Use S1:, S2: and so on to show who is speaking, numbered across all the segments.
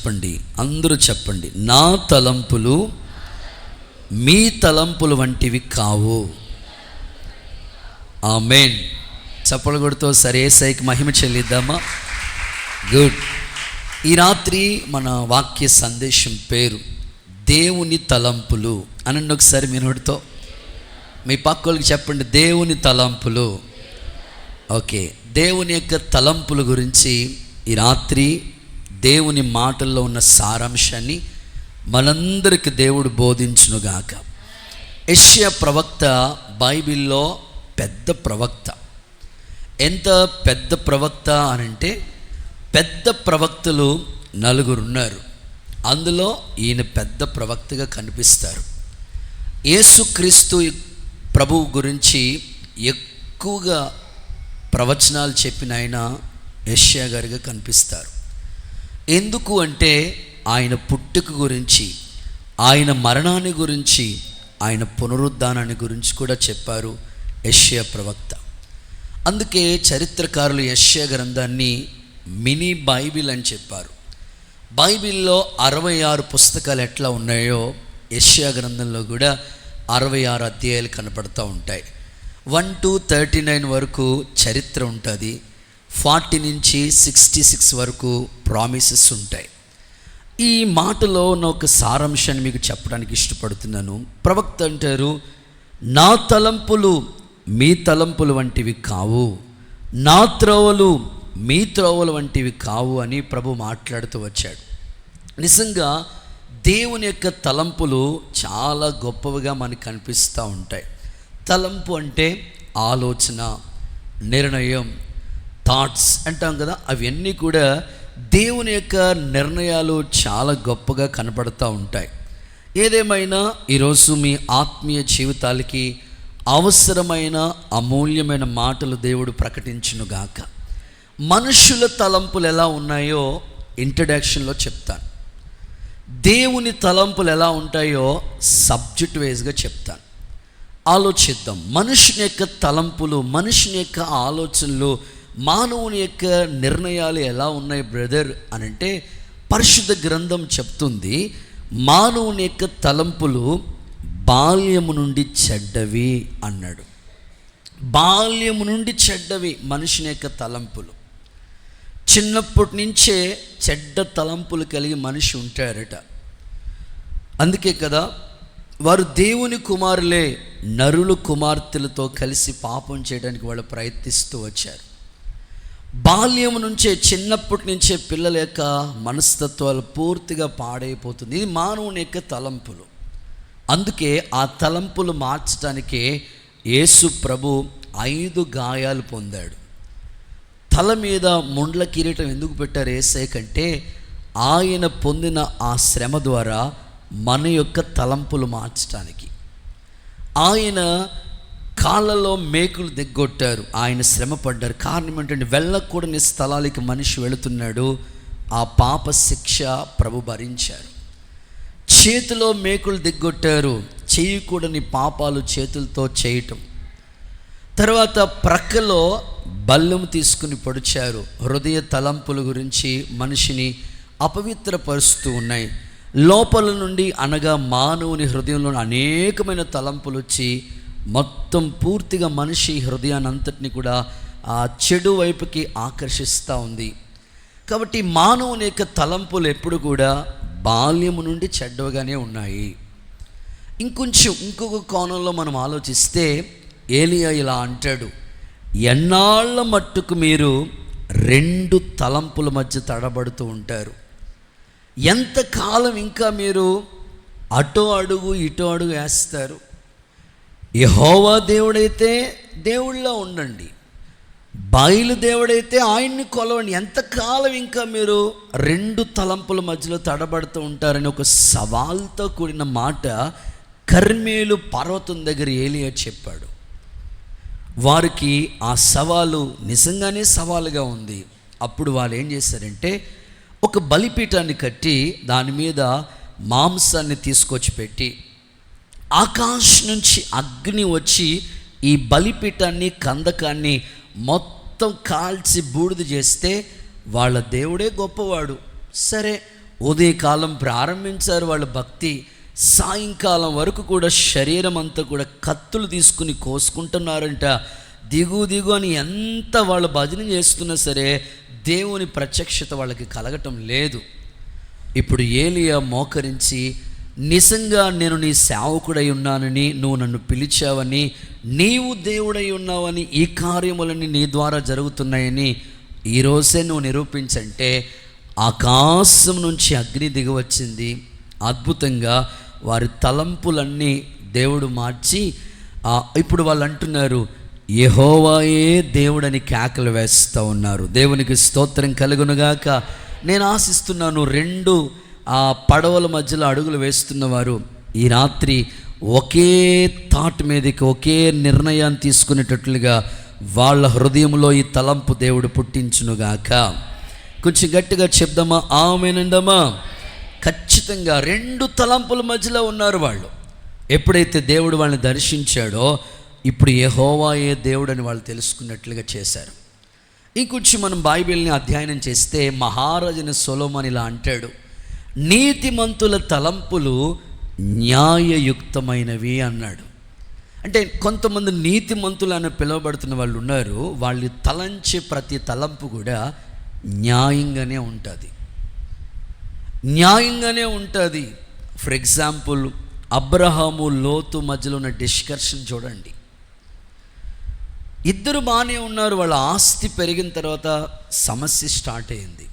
S1: చెప్పండి, అందరూ చెప్పండి. నా తలంపులు మీ తలంపులు వంటివి కావు. ఆమేన్. చప్పలు కొడుతూ సరే యేసయ్యకి మహిమ చెల్లిద్దామా? గుడ్. ఈ రాత్రి మన వాక్య సందేశం పేరు దేవుని తలంపులు. అనండి ఒకసారి మీ నోటితో. మీ పక్కలకి చెప్పండి, దేవుని తలంపులు. ఓకే, దేవుని యొక్క తలంపుల గురించి ఈ రాత్రి దేవుని మాటల్లో ఉన్న సారాంశాన్ని మనందరికి దేవుడు బోధించునుగాక. యెషయా ప్రవక్త బైబిల్లో పెద్ద ప్రవక్త. ఎంత పెద్ద ప్రవక్త అనంటే, పెద్ద ప్రవక్తలు 4 ఉన్నారు. అందులో ఈయన పెద్ద ప్రవక్తగా కనిపిస్తారు. యేసుక్రీస్తు ప్రభువు గురించి ఎక్కువగా ప్రవచనాలు చెప్పిన ఆయన యెషయా గారిగా కనిపిస్తారు. ఎందుకు అంటే ఆయన పుట్టుక గురించి, ఆయన మరణాన్ని గురించి, ఆయన పునరుద్ధానాన్ని గురించి కూడా చెప్పారు యెషయా ప్రవక్త. అందుకే చరిత్రకారులు యెషయా గ్రంథాన్ని మినీ బైబిల్ అని చెప్పారు. బైబిల్లో 66 పుస్తకాలు ఎట్లా ఉన్నాయో యెషయా గ్రంథంలో కూడా 66 అధ్యాయాలు కనపడుతూ ఉంటాయి. 1 to 39 వరకు చరిత్ర ఉంటుంది. 40 నుంచి 66 వరకు ప్రామిసెస్ ఉంటాయి. ఈ మాటలో ఉన్న ఒక సారాంశాన్ని మీకు చెప్పడానికి ఇష్టపడుతున్నాను. ప్రవక్త అంటారు, నా తలంపులు మీ తలంపులు వంటివి కావు, నా త్రోవలు మీ త్రోవలు వంటివి కావు అని ప్రభు మాట్లాడుతూ వచ్చాడు. నిజంగా దేవుని యొక్క తలంపులు చాలా గొప్పవిగా మనకు కనిపిస్తూ ఉంటాయి. తలంపు అంటే ఆలోచన, నిర్ణయం, థాట్స్ అంటాం కదా, అవన్నీ కూడా దేవుని యొక్క నిర్ణయాలు చాలా గొప్పగా కనపడుతూ ఉంటాయి. ఏదేమైనా ఈరోజు మీ ఆత్మీయ జీవితాలకి అవసరమైన అమూల్యమైన మాటలు దేవుడు ప్రకటించునుగాక. మనుషుల తలంపులు ఎలా ఉన్నాయో ఇంట్రడక్షన్లో చెప్తాను. దేవుని తలంపులు ఎలా ఉంటాయో సబ్జెక్ట్ వైజ్గా చెప్తాను. ఆలోచిద్దాం. మనుషుని యొక్క తలంపులు, మనుషుని యొక్క ఆలోచనలు, మానవుని యొక్క నిర్ణయాలు ఎలా ఉన్నాయి బ్రదర్ అని అంటే, పరిశుద్ధ గ్రంథం చెప్తుంది మానవుని యొక్క తలంపులు బాల్యము నుండి చెడ్డవి అన్నాడు. బాల్యము నుండి చెడ్డవి మనుషుని యొక్క తలంపులు. చిన్నప్పటి నుంచే చెడ్డ తలంపులు కలిగి మనిషి ఉంటారట. అందుకే కదా వారు దేవుని కుమారులే నరులు కుమార్తెలతో కలిసి పాపం చేయడానికి వాళ్ళు ప్రయత్నిస్తూ వచ్చారు. బాల్యం నుంచే, చిన్నప్పటి నుంచే పిల్లల యొక్క మనస్తత్వాలు పూర్తిగా పాడైపోతుంది. ఇది మానవుని యొక్క తలంపులు. అందుకే ఆ తలంపులు మార్చడానికే యేసు ప్రభు 5 గాయాలు పొందాడు. తల మీద ముండ్ల కిరీటం ఎందుకు పెట్టారు యేసయ్య కంటే, ఆయన పొందిన ఆ శ్రమ ద్వారా మన యొక్క తలంపులు మార్చడానికి. ఆయన కాళ్ళలో మేకులు దిగ్గొట్టారు, ఆయన శ్రమ పడ్డారు. కారణం ఏంటంటే, వెళ్ళకూడని స్థలాలకి మనిషి వెళుతున్నాడు, ఆ పాప శిక్ష ప్రభు భరించారు. చేతిలో మేకులు దిగ్గొట్టారు, చేయకూడని పాపాలు చేతులతో చేయటం. తర్వాత ప్రక్కలో బల్లెం తీసుకుని పొడిచారు. హృదయ తలంపుల గురించి మనిషిని అపవిత్రపరుస్తూ ఉన్నాయి. లోపల నుండి అనగా మానవుని హృదయంలో అనేకమైన తలంపులు వచ్చి మొత్తం పూర్తిగా మనిషి హృదయాన్ని అంతటిని కూడా ఆ చెడు వైపుకి ఆకర్షిస్తూ ఉంది. కాబట్టి మానవుని యొక్క తలంపులు ఎప్పుడు కూడా బాల్యము నుండి చెడ్డగానే ఉన్నాయి. ఇంకొక కోణంలో మనం ఆలోచిస్తే ఏలియా ఇలా అంటాడు, ఎన్నాళ్ళ మట్టుకు మీరు 2 తలంపుల మధ్య తడబడుతూ ఉంటారు? ఎంతకాలం ఇంకా మీరు అటో అడుగు ఇటో అడుగు వేస్తారు? యెహోవా దేవుడైతే దేవుళ్ళ ఉండండి, బయలు దేవుడైతే ఆయన్ని కొలవండి. ఎంతకాలం ఇంకా మీరు 2 తలంపుల మధ్యలో తడబడుతూ ఉంటారని ఒక సవాల్తో కూడిన మాట కర్మేలు పర్వతం దగ్గర ఏలియా చెప్పాడు. వారికి ఆ సవాలు నిజంగానే సవాలుగా ఉంది. అప్పుడు వాళ్ళు ఏం చేశారంటే, ఒక బలిపీఠాన్ని కట్టి దాని మీద మాంసాన్ని తీసుకొచ్చి పెట్టి, ఆకాశం నుంచి అగ్ని వచ్చి ఈ బలిపీఠాన్ని, కందకాన్ని మొత్తం కాల్చి బూడిద చేస్తే వాళ్ళ దేవుడే గొప్పవాడు. సరే, ఉదయకాలం ప్రారంభించారు వాళ్ళ భక్తి, సాయంకాలం వరకు కూడా శరీరం అంతా కూడా కత్తులు తీసుకుని కోసుకుంటున్నారంట. దిగు దిగు అని ఎంత వాళ్ళు భజన చేస్తున్నా సరే దేవుని ప్రత్యక్షత వాళ్ళకి కలగటం లేదు. ఇప్పుడు ఏలియా మోకరించి, నిజంగా నేను నీ సేవకుడై ఉన్నానని, నువ్వు నన్ను పిలిచావని, నీవు దేవుడై ఉన్నావని, ఈ కార్యములన్నీ నీ ద్వారా జరుగుతున్నాయని ఈరోజే నువ్వు నిరూపించంటే ఆకాశం నుంచి అగ్ని దిగవచ్చింది. అద్భుతంగా వారి తలంపులన్నీ దేవుడు మార్చి ఇప్పుడు వాళ్ళు అంటున్నారు, యెహోవాయే దేవుడని కేకలు వేస్తూ ఉన్నారు. దేవునికి స్తోత్రం కలుగునుగాక. నేను ఆశిస్తున్నాను, రెండు పడవల మధ్యలో అడుగులు వేస్తున్నవారు ఈ రాత్రి ఒకే థాట్ మీదకి, ఒకే నిర్ణయాన్ని తీసుకునేటట్లుగా వాళ్ళ హృదయంలో ఈ తలంపు దేవుడు పుట్టించునుగాక. కొంచెం గట్టిగా చెప్దామా? ఆమేనందమా. ఖచ్చితంగా రెండు తలంపుల మధ్యలో ఉన్నారు వాళ్ళు. ఎప్పుడైతే దేవుడు వాళ్ళని దర్శించాడో ఇప్పుడు యెహోవాయే దేవుడని వాళ్ళు తెలుసుకున్నట్లుగా చేశారు. ఇంకొంచెం మనం బైబిల్ని అధ్యయనం చేస్తే మహారాజుని సొలొమోను ఇలా అంటాడు, నీతిమంతుల తలంపులు న్యాయయుక్తమైనవి అన్నాడు. అంటే కొంతమంది నీతిమంతులు అని పిలువబడుతున్న వాళ్ళు ఉన్నారు, వాళ్ళు తలంచే ప్రతి తలంపు కూడా న్యాయంగానే ఉంటుంది, న్యాయంగానే ఉంటుంది. ఫర్ ఎగ్జాంపుల్, అబ్రహాము లోతు మధ్యలో ఉన్న డిస్కషన్ చూడండి. ఇద్దరు బాగానే ఉన్నారు, వాళ్ళ ఆస్తి పెరిగిన తర్వాత సమస్య స్టార్ట్ అయింది.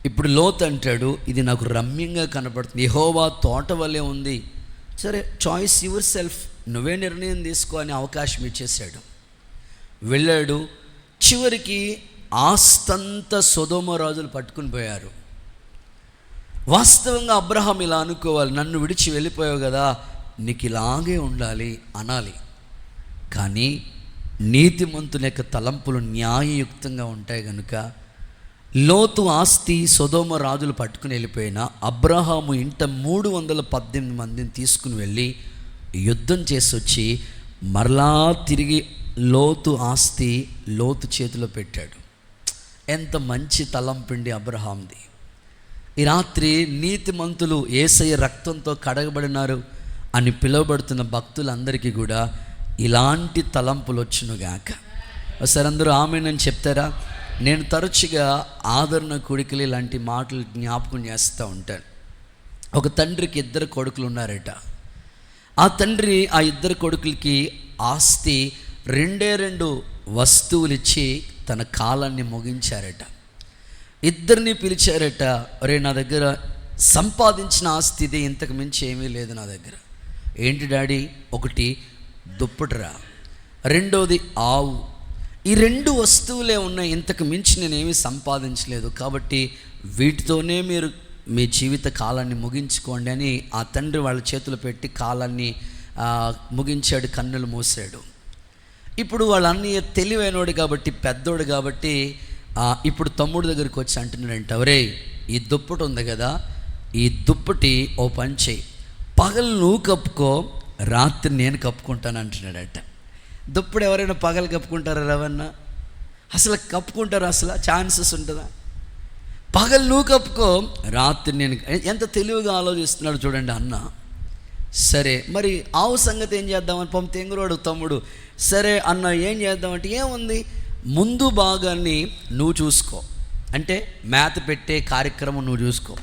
S1: ఇప్పుడు లోతు అంటాడు, ఇది నాకు రమ్యంగా కనపడుతుంది, యెహోవా తోట వలె ఉంది, సరే చాయిస్ యువర్ సెల్ఫ్, నువ్వే నిర్ణయం తీసుకో అని అవకాశం ఇచ్చేశాడు. వెళ్ళాడు. చివరికి ఆస్తంతా సొదొమ రాజులు పట్టుకుని పోయారు. వాస్తవంగా అబ్రహాం ఇలా అనుకోవాలి, నన్ను విడిచి వెళ్ళిపోయావు కదా, నీకు ఇలాగే ఉండాలి అనాలి. కానీ నీతిమంతుని యొక్క తలంపులు న్యాయయుక్తంగా ఉంటాయి కనుక లోతు ఆస్తి సొదొమ రాజులు పట్టుకుని వెళ్ళిపోయినా అబ్రహాము ఇంట 318 మందిని తీసుకుని వెళ్ళి యుద్ధం చేసి వచ్చి మరలా తిరిగి లోతు ఆస్తి లోతు చేతిలో పెట్టాడు. ఎంత మంచి తలంపిండి అబ్రహాంది. ఈ రాత్రి నీతిమంతులు యేసయ్య రక్తంతో కడగబడినారు అని పిలువబడుతున్న భక్తులందరికీ కూడా ఇలాంటి తలంపులు వచ్చునుగాక. ఒకసారి అందరూ ఆమేనని చెప్తారా? నేను తరచుగా ఆదరణ కొడుకులు ఇలాంటి మాటలు జ్ఞాపకం చేస్తూ ఉంటాను. ఒక తండ్రికి 2 కొడుకులు ఉన్నారట. ఆ తండ్రి ఆ 2 కొడుకులకి ఆస్తి 2 వస్తువులు ఇచ్చి తన కాలాన్ని ముగించారట. ఇద్దరిని పిలిచారట, ఒరే నా దగ్గర సంపాదించిన ఆస్తి ఇది, ఇంతకు మించి ఏమీ లేదు నా దగ్గర. ఏంటి డాడీ? ఒకటి దుప్పటిరా, రెండోది ఆవు. ఈ 2 వస్తువులే ఉన్నాయి, ఇంతకు మించి నేనేమీ సంపాదించలేదు, కాబట్టి వీటితోనే మీరు మీ జీవిత కాలాన్ని ముగించుకోండి అని ఆ తండ్రి వాళ్ళ చేతులు పెట్టి కాలాన్ని ముగించాడు, కన్నులు మూసాడు. ఇప్పుడు వాళ్ళ అన్నయ్య తెలివైనోడు కాబట్టి, పెద్దోడు కాబట్టి ఇప్పుడు తమ్ముడు దగ్గరికి వచ్చి అంటున్నాడంట, ఒరే ఈ దుప్పటి ఉంది కదా, ఈ దుప్పటి ఓ పని చేయి, పగలు నువ్వు కప్పుకో, రాత్రి నేను కప్పుకుంటాను అంటున్నాడట. దుప్పటి ఎవరైనా పగలు కప్పుకుంటారా రవన్న? అసలు కప్పుకుంటారా? అసలు ఛాన్సెస్ ఉంటుందా? పగలు నువ్వు కప్పుకో, రాత్రి నేను. ఎంత తెలివిగా ఆలోచిస్తున్నాడు చూడండి అన్న. సరే మరి ఆవు సంగతి ఏం చేద్దామని పంప తెంగురోడు తమ్ముడు. సరే అన్న ఏం చేద్దామంటే, ఏముంది ముందు భాగాన్ని నువ్వు చూసుకో, అంటే మేత పెట్టే కార్యక్రమం నువ్వు చూసుకో,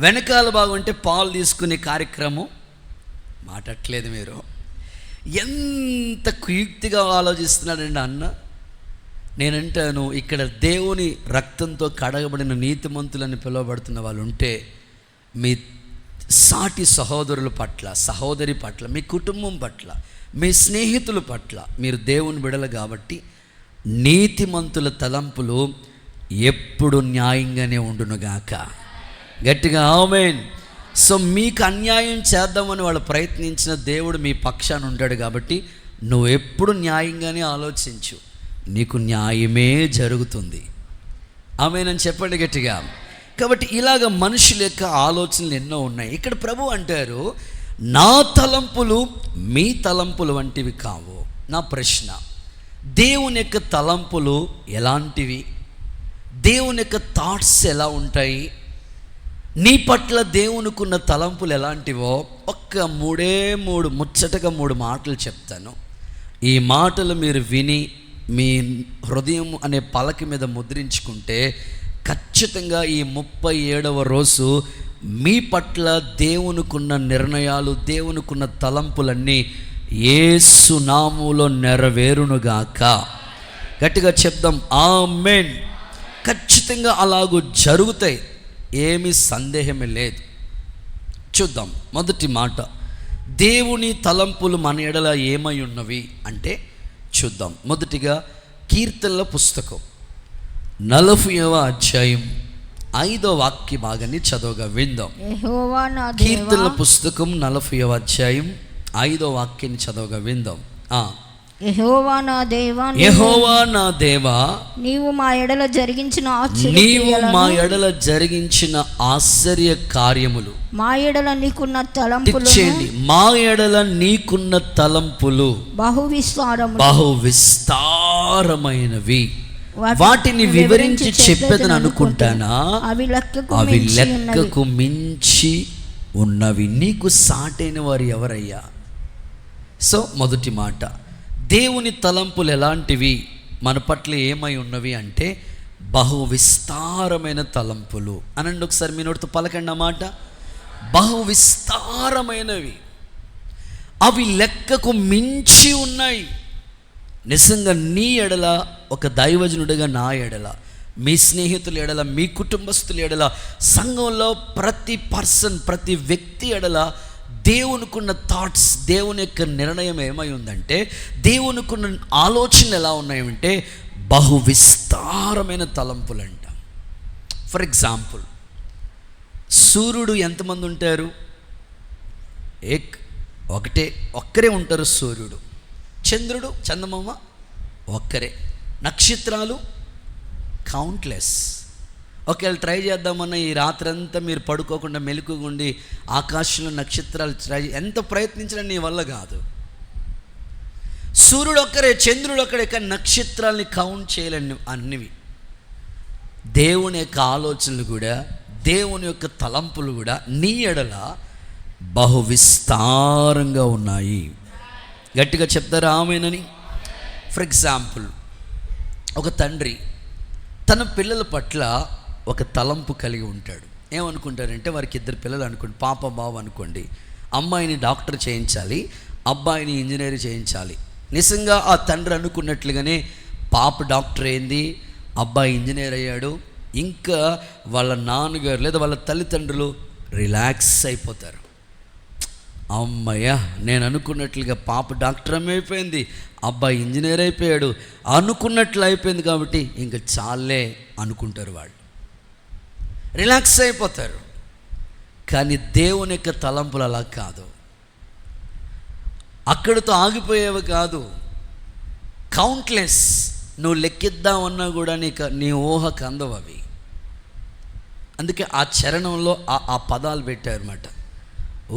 S1: వెనకాల భాగం అంటే పాలు తీసుకునే కార్యక్రమం. మాటట్లేదు మీరు, ఎంత కుయుక్తిగా ఆలోచిస్తున్నాడండి అన్న. నేనంటాను, ఇక్కడ దేవుని రక్తంతో కడగబడిన నీతిమంతులని పిలువబడుతున్న వాళ్ళు ఉంటే, మీ సాటి సహోదరుల పట్ల, సహోదరి పట్ల, మీ కుటుంబం పట్ల, మీ స్నేహితుల పట్ల మీరు దేవుని బిడలు కాబట్టి నీతిమంతుల తలంపులు ఎప్పుడు న్యాయంగానే ఉండునుగాక. గట్టిగా ఆమేన్. సో మీకు అన్యాయం చేద్దామని వాళ్ళు ప్రయత్నించిన దేవుడు మీ పక్షాన ఉంటాడు కాబట్టి నువ్వు ఎప్పుడు న్యాయంగానే ఆలోచించు, నీకు న్యాయమే జరుగుతుంది. ఆమేనని చెప్పండి గట్టిగా. కాబట్టి ఇలాగ మనుషుల యొక్క ఆలోచనలు ఎన్నో ఉన్నాయి. ఇక్కడ ప్రభు అంటారు, నా తలంపులు మీ తలంపులు వంటివి కావు. నా ప్రశ్న, దేవుని యొక్క తలంపులు ఎలాంటివి? దేవుని యొక్క థాట్స్ ఎలా ఉంటాయి? నీ పట్ల దేవునికున్న తలంపులు ఎలాంటివో ఒక్క మూడు ముచ్చటగా 3 మాటలు చెప్తాను. ఈ మాటలు మీరు విని మీ హృదయం అనే పలక మీద ముద్రించుకుంటే ఖచ్చితంగా ఈ 37వ రోజు మీ పట్ల దేవునికున్న నిర్ణయాలు, దేవునికున్న తలంపులన్నీ యేసు నామములో నెరవేరునుగాక. గట్టిగా చెప్దాం ఆమేన్. ఖచ్చితంగా అలాగూ జరుగుతాయి, ఏమీ సందేహమే లేదు. చూద్దాం. మొదటి మాట, దేవుని తలంపులు మన ఎడల ఏమై ఉన్నవి అంటే చూద్దాం. మొదటిగా కీర్తనల పుస్తకం 40వ అధ్యాయం 5వ వాక్య భాగాన్ని చదవగా విందాం. కీర్తనల పుస్తకం 40వ అధ్యాయం 5వ వాక్యాన్ని చదవగా విందాం.
S2: యెహోవా నా దేవా, నీవు మా ఎడల జరిగించిన
S1: ఆశ్చర్య కార్యములు,
S2: మా ఎడల నీకున్న తలంపులు,
S1: మా ఎడల నీకున్న తలంపులు
S2: బహు
S1: విస్తారమైనవి. వాటిని వివరించి చెప్పేదని అనుకుంటానా, అవి లెక్కకు మించి ఉన్నవి. నీకు సాటైన వారు ఎవరయ్యా? సో మొదటి మాట, దేవుని తలంపులు ఎలాంటివి, మన పట్ల ఏమై ఉన్నవి అంటే బహు విస్తారమైన తలంపులు. అనండి ఒకసారి, మీ నోటితో పలకండి అన్నమాట. బహు విస్తారమైనవి, అవి లెక్కకు మించి ఉన్నాయి. నిజంగా నీ ఎడల, ఒక దైవజనుడిగా నా ఎడల, మీ స్నేహితుల ఎడల, మీ కుటుంబస్తుల ఎడల, సంఘంలో ప్రతి పర్సన్, ప్రతి వ్యక్తి ఎడల దేవునికున్న థాట్స్, దేవుని యొక్క నిర్ణయం ఏమై ఉందంటే, దేవునికున్న ఆలోచనలు ఎలా ఉన్నాయంటే బహు విస్తారమైన తలంపులు అంట. ఫర్ ఎగ్జాంపుల్, సూర్యుడు ఎంతమంది ఉంటారు? ఒక్కరే ఉంటారు సూర్యుడు. చంద్రుడు, చందమామ ఒక్కరే. నక్షత్రాలు కౌంట్లెస్. ఒకవేళ ట్రై చేద్దామన్నా ఈ రాత్రంతా మీరు పడుకోకుండా మెలకుగుండి ఆకాశంలో నక్షత్రాలు ఎంత ప్రయత్నించినా నీ వల్ల కాదు. సూర్యుడు ఒక్కరే, చంద్రుడు ఒక్కడే, కానీ నక్షత్రాలని కౌంట్ చేయలేని అన్నివి. దేవుని యొక్క ఆలోచనలు కూడా, దేవుని యొక్క తలంపులు కూడా నీ ఎడల బహు విస్తారంగా ఉన్నాయి. గట్టిగా చెప్తారా ఆమేనని? ఫర్ ఎగ్జాంపుల్, ఒక తండ్రి తన పిల్లల పట్ల ఒక తలంపు కలిగి ఉంటాడు. ఏమనుకుంటారంటే, వారికి 2 పిల్లలు అనుకోండి, పాప బావ అనుకోండి. అమ్మాయిని డాక్టర్ చేయించాలి, అబ్బాయిని ఇంజనీర్ చేయించాలి. నిజంగా ఆ తండ్రి అనుకున్నట్లుగానే పాప డాక్టర్ అయింది, అబ్బాయి ఇంజనీర్ అయ్యాడు. ఇంకా వాళ్ళ నాన్నగారు లేదా వాళ్ళ తల్లిదండ్రులు రిలాక్స్ అయిపోతారు. అమ్మయ్య, నేను అనుకున్నట్లుగా పాప డాక్టర్ అయిపోయింది, అబ్బాయి ఇంజనీర్ అయిపోయాడు, అనుకున్నట్లు అయిపోయింది కాబట్టి ఇంకా చాలే అనుకుంటారు. వాళ్ళు రిలాక్స్ అయిపోతారు. కానీ దేవుని యొక్క తలంపులు అలా కాదు. అక్కడితో ఆగిపోయేవి కాదు, కౌంట్లెస్. నువ్వు లెక్కిద్దామన్నా కూడా నీ ఊహకు అందవు అవి. అందుకే ఆ చరణంలో ఆ పదాలు పెట్టారన్నమాట.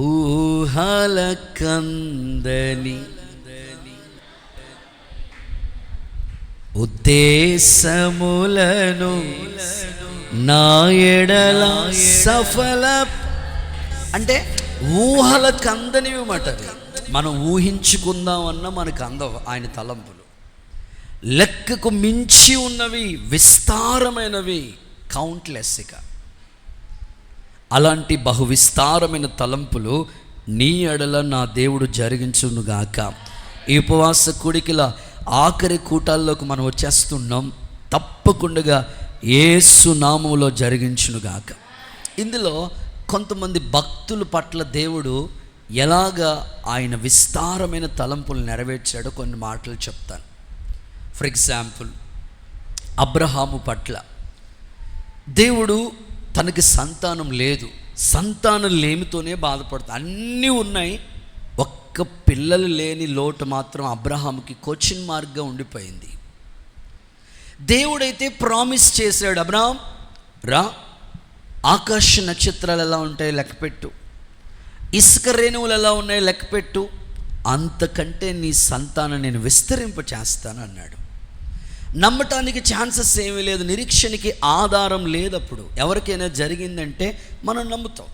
S1: ఊహల కందని ఉద్దేశములను నా ఎడల సఫల, అంటే ఊహలకు అందనివి మాట. మనం ఊహించుకుందామన్నా మనకు అందవు ఆయన తలంపులు. లెక్కకు మించి ఉన్నవి, విస్తారమైనవి, కౌంట్లెస్గా. అలాంటి బహు విస్తారమైన తలంపులు నీ ఎడల నా దేవుడు జరిగించునుగాక. ఈ ఉపవాస కూడికల ఆఖరి కూటాల్లోకి మనం వచ్చేస్తున్నాం. తప్పకుండా యేసు నామములో జరిగించునుగాక. ఇందులో కొంతమంది భక్తుల పట్ల దేవుడు ఎలాగా ఆయన విస్తారమైన తలంపులు నెరవేర్చాడో కొన్ని మాటలు చెప్తాను. ఫర్ ఎగ్జాంపుల్, అబ్రహాము పట్ల దేవుడు తనకి సంతానం లేదు, సంతానం లేమితోనే బాధపడుతుంది. అన్నీ ఉన్నాయి, ఒక్క పిల్లలు లేని లోటు మాత్రం అబ్రహాముకి క్వశ్చన్ మార్క్గా ఉండిపోయింది. దేవుడైతే ప్రామిస్ చేశాడు, అబ్రహాం రా, ఆకాశ నక్షత్రాలు ఎలా ఉంటాయి లెక్కపెట్టు, ఇసుక రేణువులు ఎలా ఉన్నాయి లెక్కపెట్టు, అంతకంటే నీ సంతానం నేను విస్తరింప చేస్తాను అన్నాడు. నమ్మటానికి ఛాన్సెస్ ఏమీ లేదు, నిరీక్షణకి ఆధారం లేదప్పుడు. ఎవరికైనా జరిగిందంటే మనం నమ్ముతాం.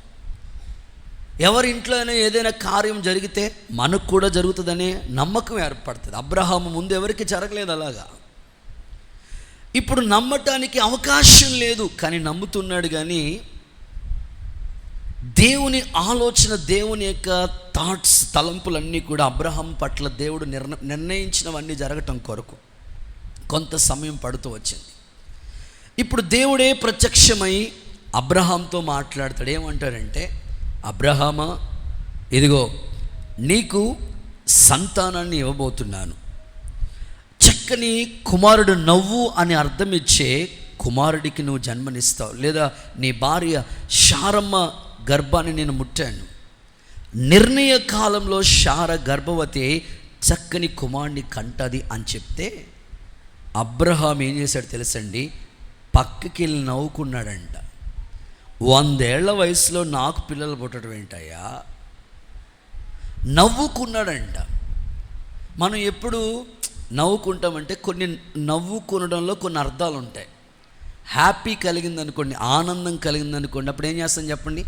S1: ఎవరి ఇంట్లోనే ఏదైనా కార్యం జరిగితే మనకు కూడా జరుగుతుందనే నమ్మకం ఏర్పడుతుంది. అబ్రహాము ముందు ఎవరికి జరగలేదు అలాగా. ఇప్పుడు నమ్మటానికి అవకాశం లేదు, కానీ నమ్ముతున్నాడు. కానీ దేవుని ఆలోచన, దేవుని యొక్క థాట్స్, తలంపులన్నీ కూడా అబ్రహాం పట్ల దేవుడు నిర్ణయించినవన్నీ జరగటం కొరకు కొంత సమయం పడుతూ వచ్చింది. ఇప్పుడు దేవుడే ప్రత్యక్షమై అబ్రహాంతో మాట్లాడతాడు. ఏమంటాడంటే, అబ్రహామా, ఇదిగో నీకు సంతానాన్ని ఇవ్వబోతున్నాను. చక్కని కుమారుడు, నవ్వు అని అర్థం ఇచ్చే కుమారుడికి నువ్వు జన్మనిస్తావు. లేదా నీ భార్య శారమ్మ గర్భాన్ని నేను ముట్టాను. నిర్ణయ కాలంలో శార గర్భవతి చక్కని కుమారుడిని కంటది అని చెప్తే అబ్రహాం ఏం చేశాడు తెలుసండి? పక్కకి వెళ్ళి నవ్వుకున్నాడంట. 100 ఏళ్ల వయసులో నాకు పిల్లలు పుట్టడం ఏంటయ్యా? నవ్వుకున్నాడంట. మనం ఎప్పుడు నవ్వుకుంటామంటే కొన్ని నవ్వుకునడంలో కొన్ని అర్థాలు ఉంటాయి. హ్యాపీ కలిగిందనుకోండి, ఆనందం కలిగిందనుకోండి, అప్పుడు ఏం చేస్తాం చెప్పండి?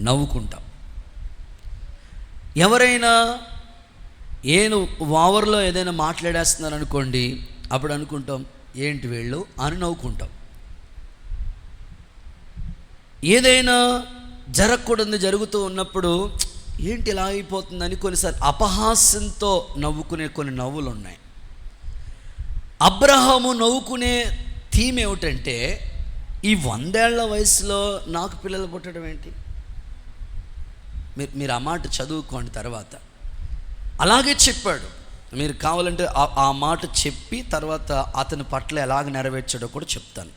S1: నవ్వుకుంటాం. ఎవరైనా వావర్లో ఏదైనా మాట్లాడేస్తున్నారు అనుకోండి, అప్పుడు అనుకుంటాం ఏంటి వీళ్ళు అని నవ్వుకుంటాం. ఏదైనా జరగకూడదు జరుగుతూ ఉన్నప్పుడు ఏంటి ఇలా అయిపోతుందని కొన్నిసార్లు అపహాస్యంతో నవ్వుకునే కొన్ని నవ్వులు ఉన్నాయి. అబ్రహాము నవ్వుకునే థీమ్ ఏమిటంటే, ఈ 100 ఏళ్ల వయసులో నాకు పిల్లలు పుట్టడం ఏంటి? మీరు ఆ మాట చదువుకోండి తర్వాత. అలాగే చెప్పాడు. మీరు కావాలంటే ఆ మాట చెప్పి తర్వాత అతని పట్ల ఎలాగ నెరవేర్చాడో కూడా చెప్తాను.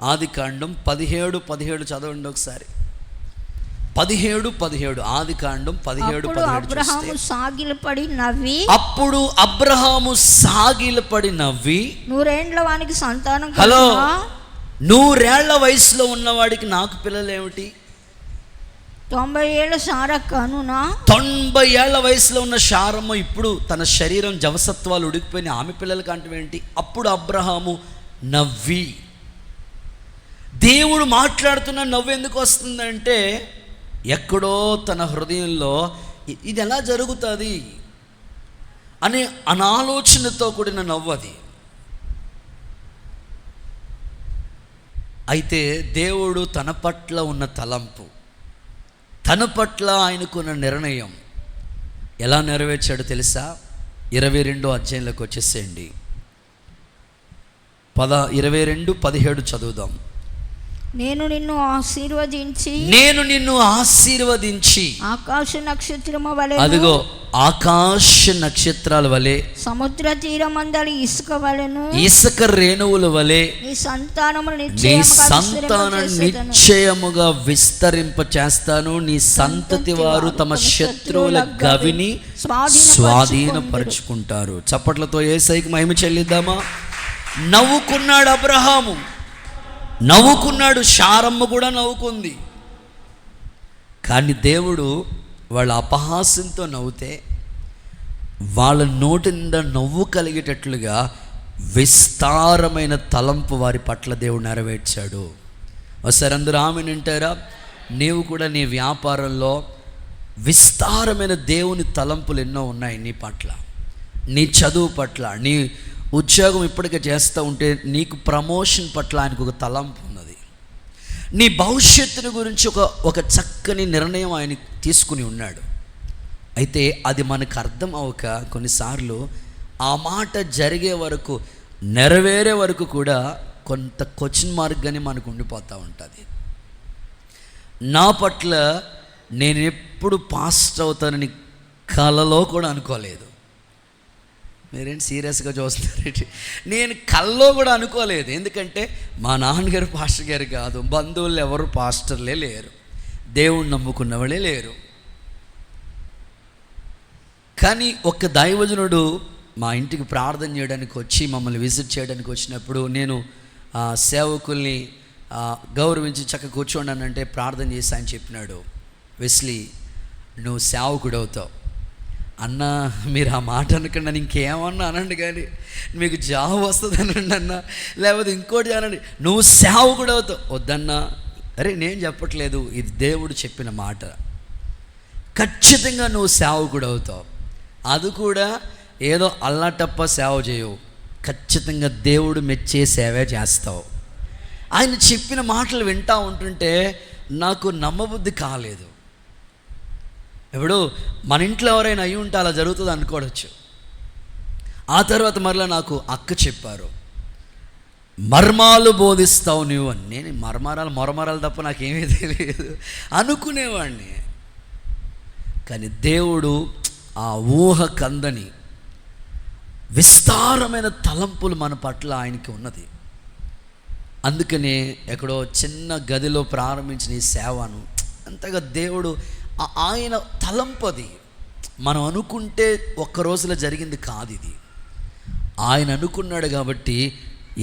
S1: ఆదికాండం 17:17 చదవండి ఒకసారి. 17:17 ఆదికాండం 17:17. అప్పుడు అబ్రహాము సాగిలపడి నవ్వి
S2: 100 ఏండ్ల వానికి సంతానం.
S1: హలో, 100 ఏళ్ల వయసులో ఉన్నవాడికి నాకు పిల్లలు ఏమిటి?
S2: 90 ఏళ్ళ శారా కనునా?
S1: 90 ఏళ్ల వయసులో ఉన్న శారమ్మ ఇప్పుడు తన శరీరం జవసత్వాలు ఉడికిపోయిన ఆమె పిల్లలకి అంటేంటి? అప్పుడు అబ్రహాము నవ్వి. దేవుడు మాట్లాడుతున్న నవ్వు ఎందుకు వస్తుందంటే, ఎక్కడో తన హృదయంలో ఇది ఎలా జరుగుతుంది అనే అనాలోచనతో కూడిన నవ్వు అది. అయితే దేవుడు తన పట్ల ఉన్న తలంపు, తన పట్ల ఆయనకున్న నిర్ణయం ఎలా నెరవేర్చాడో తెలుసా? 22వ అధ్యాయంలోకి వచ్చేసేయండి. 22:17 చదువుదాం.
S2: నేను నిన్ను ఆశీర్వదించి ఆకాశ నక్షత్రము వలె,
S1: అదిగో ఆకాశ నక్షత్రాల వలె,
S2: సముద్ర తీరమందలి ఇసుక వలెను,
S1: ఇసుక రేణువుల వలె నీ సంతానం నిశ్చయముగా విస్తరింప చేస్తాను. నీ సంతతి వారు తమ శత్రువుల గవిని స్వాధీనపరుచుకుంటారు. చప్పట్లతో యేసయ్యకి మహిమ చెల్లిద్దామా? నవ్వుకున్నాడు అబ్రహాము, నవ్వుకున్నాడు. శారమ్మ కూడా నవ్వుకుంది. కానీ దేవుడు వాళ్ళ అపహాస్యంతో నవ్వుతే వాళ్ళ నోటి నిండా నవ్వు కలిగేటట్లుగా విస్తారమైన తలంపు వారి పట్ల దేవుడు నెరవేర్చాడు. ఒకసారి అందరూ ఆమెను వింటారా? నీవు కూడా నీ వ్యాపారంలో విస్తారమైన దేవుని తలంపులు ఎన్నో ఉన్నాయి నీ పట్ల. నీ చదువు పట్ల, నీ ఉద్యోగం ఇప్పటికే చేస్తూ ఉంటే నీకు ప్రమోషన్ పట్ల ఆయనకు ఒక తలంపు ఉన్నది. నీ భవిష్యత్తుని గురించి ఒక చక్కని నిర్ణయం ఆయన తీసుకుని ఉన్నాడు. అయితే అది మనకు అర్థం అవ్వక కొన్నిసార్లు ఆ మాట జరిగే వరకు, నెరవేరే వరకు కూడా కొంత క్వశ్చన్ మార్క్గానే మనకు ఉండిపోతూ ఉంటుంది. నా పట్ల నేను ఎప్పుడు పాస్ట్ అవుతానని కలలో కూడా అనుకోలేదు. మీరేంటి సీరియస్గా చూస్తున్నారేంటి? నేను కల్లో కూడా అనుకోలేదు. ఎందుకంటే మా నాన్నగారు పాస్టర్ గారు కాదు, బంధువులు ఎవరు పాస్టర్లే లేరు, దేవుణ్ణి నమ్ముకున్న వాళ్ళే లేరు. కానీ ఒక దైవజనుడు మా ఇంటికి ప్రార్థన చేయడానికి వచ్చి మమ్మల్ని విజిట్ చేయడానికి వచ్చినప్పుడు నేను సేవకుల్ని గౌరవించి చక్కగా కూర్చోండానంటే ప్రార్థన చేసి ఆయన చెప్పినాడు, వెస్లీ నువ్వు సేవకుడు అవుతావు, అన్న మీరు ఆ మాట అనకండి, అని ఇంకేమన్నా అనండి, కానీ మీకు జాబ్ వస్తుంది అనండి అన్న, లేకపోతే ఇంకోటి అనండి, నువ్వు సేవకుడు అవుతావు. వద్దన్నా, అరే నేను చెప్పట్లేదు, ఇది దేవుడు చెప్పిన మాట. ఖచ్చితంగా నువ్వు సేవకుడు అవుతావు. అది కూడా ఏదో అల్లాటప్ప సేవ చేయవు, ఖచ్చితంగా దేవుడు మెచ్చే సేవే చేస్తావు. ఆయన చెప్పిన మాటలు వింటూ ఉంటుంటే నాకు నమ్మబుద్ధి కాలేదు. ఇప్పుడు మన ఇంట్లో ఎవరైనా అయి ఉంటే అలా జరుగుతుంది అనుకోవచ్చు. ఆ తర్వాత మరలా నాకు అక్క చెప్పారు, మర్మాలు బోధిస్తావు నువ్వు అని. నేను మొరమరాలు తప్ప నాకేమీ తెలియదు అనుకునేవాడిని. కానీ దేవుడు ఆ ఊహ కందని విస్తారమైన తలంపులు మన పట్ల ఆయనకి ఉన్నది. అందుకనే ఎక్కడో చిన్న గదిలో ప్రారంభించిన ఈ సేవను అంతగా దేవుడు ఆయన తలంపది. మనం అనుకుంటే ఒక్క రోజులో జరిగింది కాదు ఇది. ఆయన అనుకున్నాడు కాబట్టి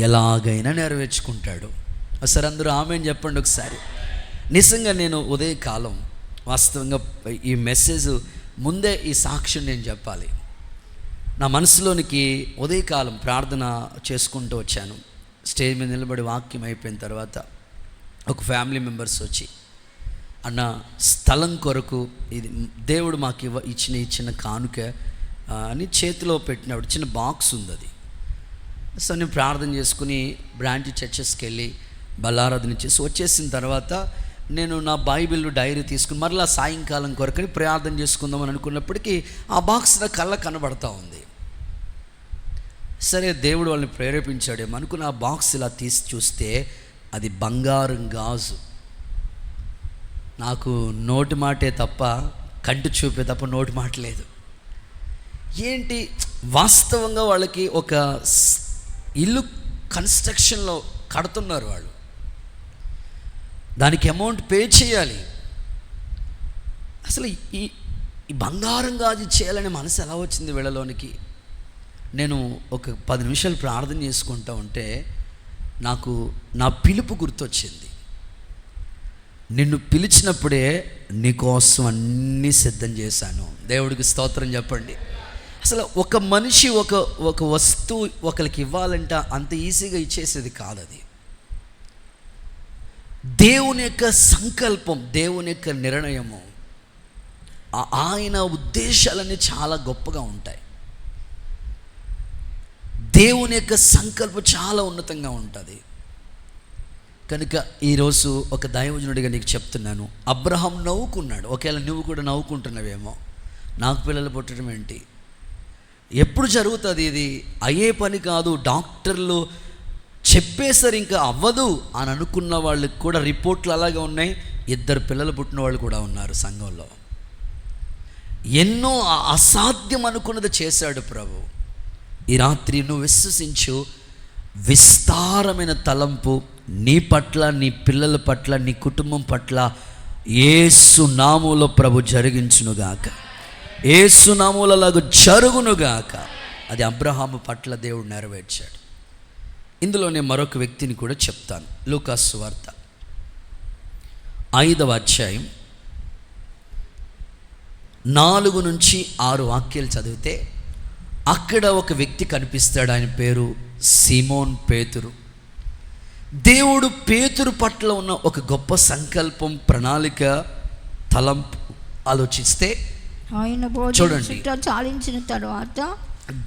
S1: ఎలాగైనా నెరవేర్చుకుంటాడు. సరే అందరూ ఆమేన్ చెప్పండి ఒకసారి. నిజంగా నేను ఉదయకాలం వాస్తవంగా ఈ మెసేజ్ ముందే ఈ సాక్ష్యం నేను చెప్పాలి. నా మనసులోనికి ఉదయకాలం ప్రార్థన చేసుకుంటూ వచ్చాను. స్టేజ్ మీద నిలబడి వాక్యం అయిపోయిన తర్వాత ఒక ఫ్యామిలీ మెంబర్స్ వచ్చి, అన్న స్థలం కొరకు ఇది దేవుడు మాకు ఇచ్చిన కానుక అని చేతిలో పెట్టినప్పుడు చిన్న బాక్స్ ఉంది. అది సో నేను ప్రార్థన చేసుకుని బ్రాంచ్ చర్చెస్కి వెళ్ళి బల్లారాధన చేసి వచ్చేసిన తర్వాత నేను నా బైబిల్ డైరీ తీసుకుని మరలా సాయంకాలం కొరకని ప్రార్థన చేసుకుందామని అనుకున్నప్పటికీ ఆ బాక్స్ నా కళ్ళ కనబడతా ఉంది. సరే దేవుడు వాళ్ళని ప్రేరేపించాడేమో అనుకుని ఆ బాక్స్ ఇలా తీసి చూస్తే అది బంగారం గాజు. నాకు నోటి మాటే తప్ప, కంటి చూపే తప్ప నోటి మాట లేదు. ఏంటి వాస్తవంగా వాళ్ళకి ఒక ఇల్లు కన్స్ట్రక్షన్లో కడుతున్నారు, వాళ్ళు దానికి అమౌంట్ పే చేయాలి. అసలు ఈ బంగారం గాజు చేయాలనే మనసు ఎలా వచ్చింది వీళ్ళలోనికి? నేను ఒక 10 నిమిషాలు ప్రార్థన చేసుకుంటూ ఉంటే నాకు నా పిలుపు గుర్తొచ్చింది. నిన్ను పిలిచినప్పుడే నీకోసం అన్నీ సిద్ధం చేశాను. దేవుడికి స్తోత్రం చెప్పండి. అసలు ఒక మనిషి ఒక వస్తువు ఒకరికి ఇవ్వాలంటే అంత ఈజీగా ఇచ్చేసేది కాదు. అది దేవుని యొక్క సంకల్పం, దేవుని యొక్క నిర్ణయము, ఆయన ఉద్దేశాలన్నీ చాలా గొప్పగా ఉంటాయి. దేవుని యొక్క సంకల్పం చాలా ఉన్నతంగా ఉంటుంది. కనుక ఈరోజు ఒక దైవజనుడిగా నీకు చెప్తున్నాను, అబ్రహాం నవ్వుకున్నాడు. ఒకవేళ నువ్వు కూడా నవ్వుకుంటున్నావేమో, నాకు పిల్లలు పుట్టడం ఏంటి, ఎప్పుడు జరుగుతుంది, ఇది అయ్యే పని కాదు, డాక్టర్లు చెప్పేసరి ఇంకా అవ్వదు అని అనుకున్న వాళ్ళకి కూడా రిపోర్ట్లు అలాగే ఉన్నాయి. 2 పిల్లలు పుట్టిన వాళ్ళు కూడా ఉన్నారు సంఘంలో. ఎన్నో అసాధ్యం అనుకున్నది చేశాడు ప్రభు. ఈ రాత్రి నువ్వు విశ్వసించు, విస్తారమైన తలంపు నీ పట్ల, నీ పిల్లల పట్ల, నీ కుటుంబం పట్ల యేసు నామములో ప్రభు జరిగించునుగాక. యేసు నామములో అలాగ జరుగునుగాక. అది అబ్రహాము పట్ల దేవుడు నెరవేర్చాడు. ఇందులో నేను మరొక వ్యక్తిని కూడా చెప్తాను. లూకాసు సువార్త 5వ అధ్యాయం 4 నుంచి 6 వాక్యాలు చదివితే అక్కడ ఒక వ్యక్తి కనిపిస్తాడు. ఆయన పేరు సీమోన్ పేతురు. దేవుడు పేతురు పట్ల ఉన్న ఒక గొప్ప సంకల్పం, ప్రణాళిక, తలంపు ఆలోచిస్తే
S2: ఆయన
S1: చూడండి,
S2: చాలించిన తర్వాత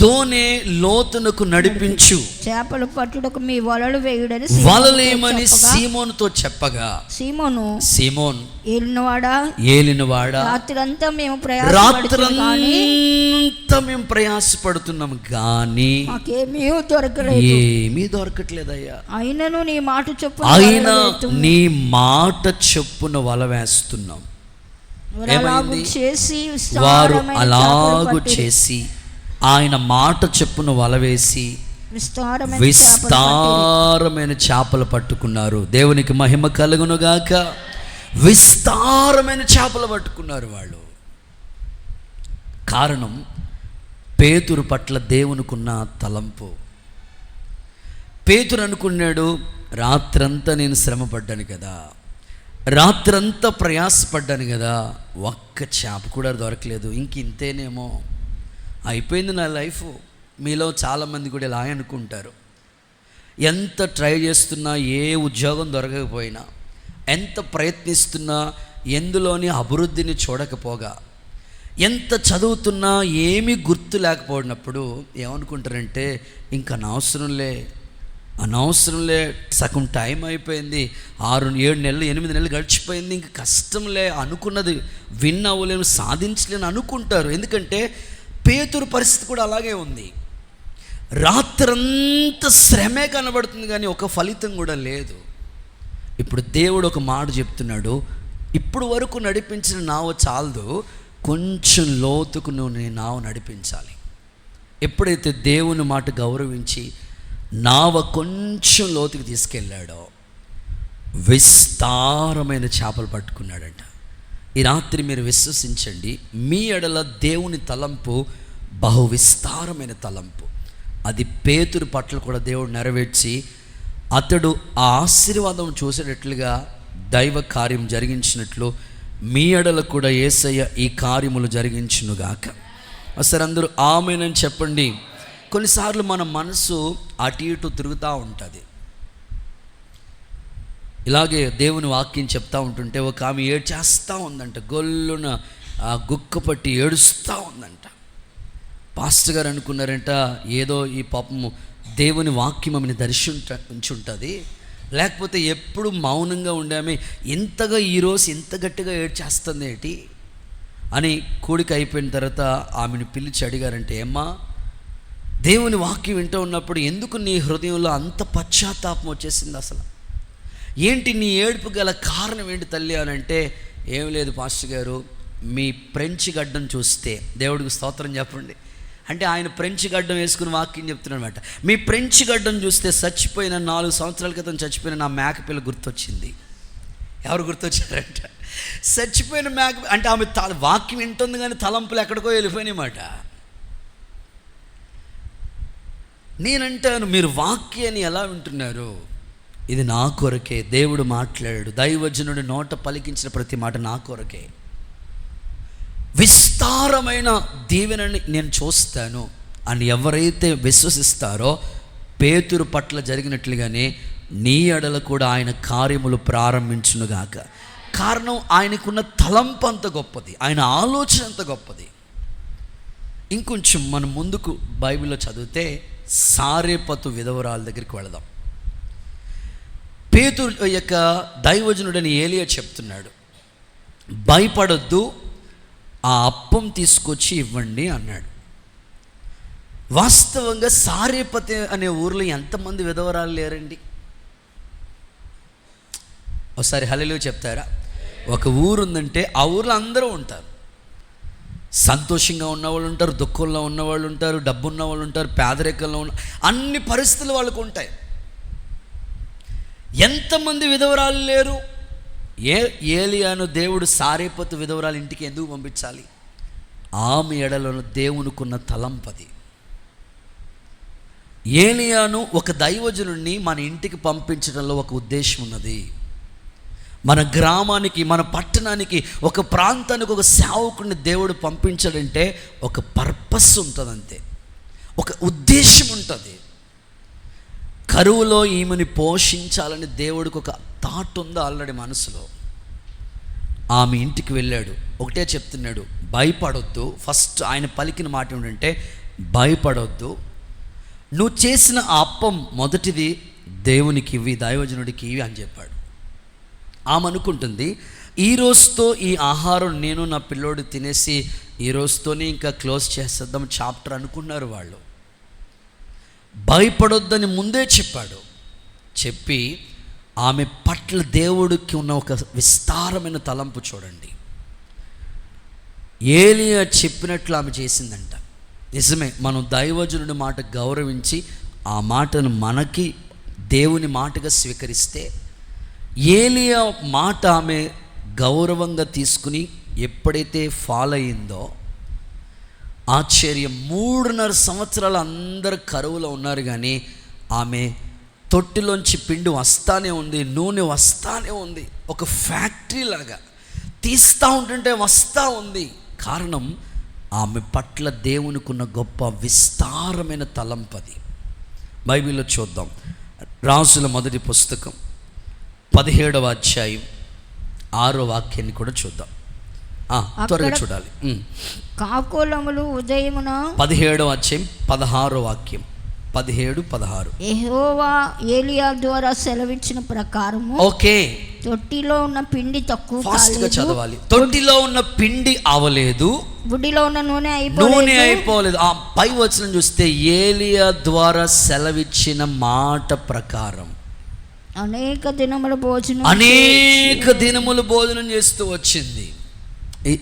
S1: దోనె లోతునకు నడిపించు,
S2: చేపలు పట్టుటకు మీ వలలు వేయుడని
S1: వలలేమని సీమోనుతో చెప్పగా, సీమోన్ ఏలినవాడా, రాత్రంతా మేము ప్రయాసపడుతున్నాం కానీ ఏమీ దొరకట్లేదయ్యా.
S2: అయినను నీ
S1: మాట చొప్పున వల వేస్తున్నాం. ఏమైంది? వారు అలాగు చేసి ఆయన మాట చెప్పును వలవేసి విస్తారమైన చేపలు పట్టుకున్నారు. దేవునికి మహిమ కలుగునుగాక. విస్తారమైన చేపలు పట్టుకున్నారు వాళ్ళు. కారణం పేతురు పట్ల దేవునికున్న తలంపు. పేతురు అనుకున్నాడు, రాత్రంతా నేను శ్రమపడ్డాను కదా, రాత్రంతా ప్రయాసపడ్డాను కదా, ఒక్క చేప కూడా దొరకలేదు, ఇంతేనేమో అయిపోయింది నా లైఫ్. మీలో చాలామంది కూడా ఇలా అనుకుంటారు. ఎంత ట్రై చేస్తున్నా, ఏ ఉద్యోగం దొరకకపోయినా, ఎంత ప్రయత్నిస్తున్నా ఎందులోని అభివృద్ధిని చూడకపోగా, ఎంత చదువుతున్నా ఏమీ గుర్తు లేకపోయినప్పుడు ఏమనుకుంటారంటే ఇంకా అనవసరంలే, సగం టైం అయిపోయింది, 6, 7 నెలలు 8 నెలలు గడిచిపోయింది, ఇంక కష్టంలే, అనుకున్నది విన్ అవ్వలేను, సాధించలేను అనుకుంటారు. ఎందుకంటే పేతురు పరిస్థితి కూడా అలాగే ఉంది. రాత్రంతా శ్రమే కనబడుతుంది కానీ ఒక ఫలితం కూడా లేదు. ఇప్పుడు దేవుడు ఒక మాట చెప్తున్నాడు, ఇప్పుడు వరకు నడిపించిన నావ చాలదు, కొంచెం లోతుకు నువ్వు నీ నావ నడిపించాలి. ఎప్పుడైతే దేవుని మాట గౌరవించి నావ కొంచెం లోతుకు తీసుకెళ్ళాడో విస్తారమైన చేపలు పట్టుకున్నాడంట. ఈ రాత్రి మీరు విశ్వసించండి, మీ ఎడల దేవుని తలంపు బహు విస్తారమైన తలంపు. అది పేతురు పట్ల కూడా దేవుడు నెరవేర్చి అతడు ఆ ఆశీర్వాదం చూసేటట్లుగా దైవ కార్యం జరిగించినట్లు మీ ఎడల కూడా యేసయ్య ఈ కార్యములు జరిగించునుగాక. అసలు అందరూ ఆమేనని చెప్పండి. కొన్నిసార్లు మన మనసు అటు ఇటు తిరుగుతూ ఉంటుంది. ఇలాగే దేవుని వాక్యం చెప్తా ఉంటుంటే ఒక ఆమె ఏడ్చేస్తూ ఉందంట, గొల్లున గుక్కపట్టి ఏడుస్తూ ఉందంట. పాస్టర్ గారు అనుకున్నారంట ఏదో ఈ పాపము దేవుని వాక్యం ఆమెను ఉంచుంటుంది, లేకపోతే ఎప్పుడు మౌనంగా ఉండామే ఇంతగా ఈరోజు ఇంత గట్టిగా ఏడ్చేస్తుంది ఏంటి అని కూడిక అయిపోయిన తర్వాత ఆమెను పిలిచి అడిగారంటే, ఏమ్మా దేవుని వాక్యం వింటూ ఉన్నప్పుడు ఎందుకు నీ హృదయంలో అంత పశ్చాత్తాపం వచ్చేసింది, అసలు ఏంటి నీ ఏడుపు గల కారణం ఏంటి తల్లి అని అంటే, ఏం లేదు పాస్టర్ గారు, మీ ఫ్రెంచ్ గడ్డం చూస్తే, దేవుడికి స్తోత్రం చెప్పండి, అంటే ఆయన ఫ్రెంచ్ గడ్డం వేసుకుని వాక్యం చెప్తున్నాడు అనమాట. మీ ఫ్రెంచ్ గడ్డం చూస్తే చచ్చిపోయిన 4 సంవత్సరాల క్రితం చచ్చిపోయిన నా మేకపిల్ల గుర్తొచ్చింది. ఎవరు గుర్తొచ్చారంట? చచ్చిపోయిన మేక. అంటే ఆమె వాక్యం వింటుంది కానీ తలంపులు ఎక్కడికో వెళ్ళిపోయినాయన్నమాట. నేనంటాను, మీరు వాక్యాన్ని ఎలా వింటున్నారు? ఇది నా కొరకే దేవుడు మాట్లాడాడు, దైవజనుడి నోట పలికించిన ప్రతి మాట నా కొరకే. విస్తారమైన దీవెనని నేను చూస్తాను అని ఎవరైతే విశ్వసిస్తారో పేతురు పట్ల జరిగినట్లుగానే నీ ఎడల కూడా ఆయన కార్యములు ప్రారంభించునుగాక. కారణం ఆయనకున్న తలంపు అంత గొప్పది, ఆయన ఆలోచన అంత గొప్పది. ఇంకొంచెం మనం ముందుకు బైబిల్లో చదివితే సారేపతు విధవరాల దగ్గరికి వెళదాం. పేతురు యొక్క దైవజనుడని ఏలియా చెప్తున్నాడు, భయపడొద్దు, ఆ అప్పం తీసుకొచ్చి ఇవ్వండి అన్నాడు. వాస్తవంగా సారేపతి అనే ఊరిలో ఎంతమంది విధవరాలు లేరండి? ఒకసారి హల్లెలూయా చెప్తారా? ఒక ఊరు ఉందంటే ఆ ఊర్లో అందరూ ఉంటారు. సంతోషంగా ఉన్నవాళ్ళు ఉంటారు, దుఃఖంలో ఉన్నవాళ్ళు ఉంటారు, డబ్బు ఉన్న వాళ్ళు ఉంటారు, పేదరికంలో ఉన్న అన్ని పరిస్థితులు వాళ్ళకు ఉంటాయి. ఎంతమంది విధవరాలు లేరు? ఏలియాను దేవుడు సారేపతు విధవరాలు ఇంటికి ఎందుకు పంపించాలి? ఆమె ఎడలను దేవునికున్న తలంపది. ఏలియాను ఒక దైవజనుడిని మన ఇంటికి పంపించడంలో ఒక ఉద్దేశం ఉన్నది. మన గ్రామానికి, మన పట్టణానికి, ఒక ప్రాంతానికి ఒక సేవకుడిని దేవుడు పంపించాడంటే ఒక పర్పస్ ఉంటుంది, అంతే, ఒక ఉద్దేశం ఉంటుంది. కరువులో ఈమెని పోషించాలని దేవుడికి ఒక థాట్ ఉంది ఆల్రెడీ మనసులో. ఆమె ఇంటికి వెళ్ళాడు, ఒకటే చెప్తున్నాడు, భయపడొద్దు. ఫస్ట్ ఆయన పలికిన మాట ఏంటంటే, భయపడొద్దు, నువ్వు చేసిన ఆ అప్పం మొదటిది దేవునికి ఇవి, దైవజనుడికి ఇవి అని చెప్పాడు. ఆమె అనుకుంటుంది, ఈ రోజుతో ఈ ఆహారం నేను నా పిల్లోడు తినేసి ఈ రోజుతోనే ఇంకా క్లోజ్ చేసేద్దాం చాప్టర్ అనుకున్నారు వాళ్ళు. భయపడొద్దని ముందే చెప్పాడు. చెప్పి ఆమె పట్ల దేవుడికి ఉన్న ఒక విస్తారమైన తలంపు చూడండి. ఏలియా చెప్పినట్లు ఆమె చేసిందంట. నిజమే, మనం దైవజనుడి మాట గౌరవించి ఆ మాటను మనకి దేవుని మాటగా స్వీకరిస్తే, ఏలియా మాట ఆమె గౌరవంగా తీసుకుని ఎప్పుడైతే ఫాలో అయిందో, ఆశ్చర్యం, 3.5 సంవత్సరాలు అందరు కరువులో ఉన్నారు కానీ ఆమె తొట్టిలోంచి పిండి వస్తానే ఉంది, నూనె వస్తానే ఉంది, ఒక ఫ్యాక్టరీ లాగా తీస్తూ ఉంటుంటే వస్తూ ఉంది. కారణం ఆమె పట్ల దేవునికున్న గొప్ప విస్తారమైన తలంపది. బైబిల్లో చూద్దాం. రాజుల మొదటి పుస్తకం 17వ అధ్యాయం 6వ వాక్యాన్ని కూడా చూద్దాం. త్వరగా చూడాలి.
S2: కాకోలములు ఉదయమున
S1: 17వ అధ్యాయం 16వ వాక్యం, 17-16.
S2: యెహోవా ఏలియా ద్వారా సెలవిచ్చిన ప్రకారము
S1: ఓకే,
S2: తొట్టిలో ఉన్న పిండి తక్కువ
S1: ఫాస్ట్ గా చదవాలి. తొట్టిలో ఉన్న పిండి అవలేదు,
S2: బుడ్డిలో ఉన్న నూనె
S1: అయిపోలేదు. ఆ పై వచనం చూస్తే ఏలియా ద్వారా సెలవిచ్చిన మాట ప్రకారం
S2: అనేక దినములు భోజనం
S1: చేస్తూ వచ్చింది.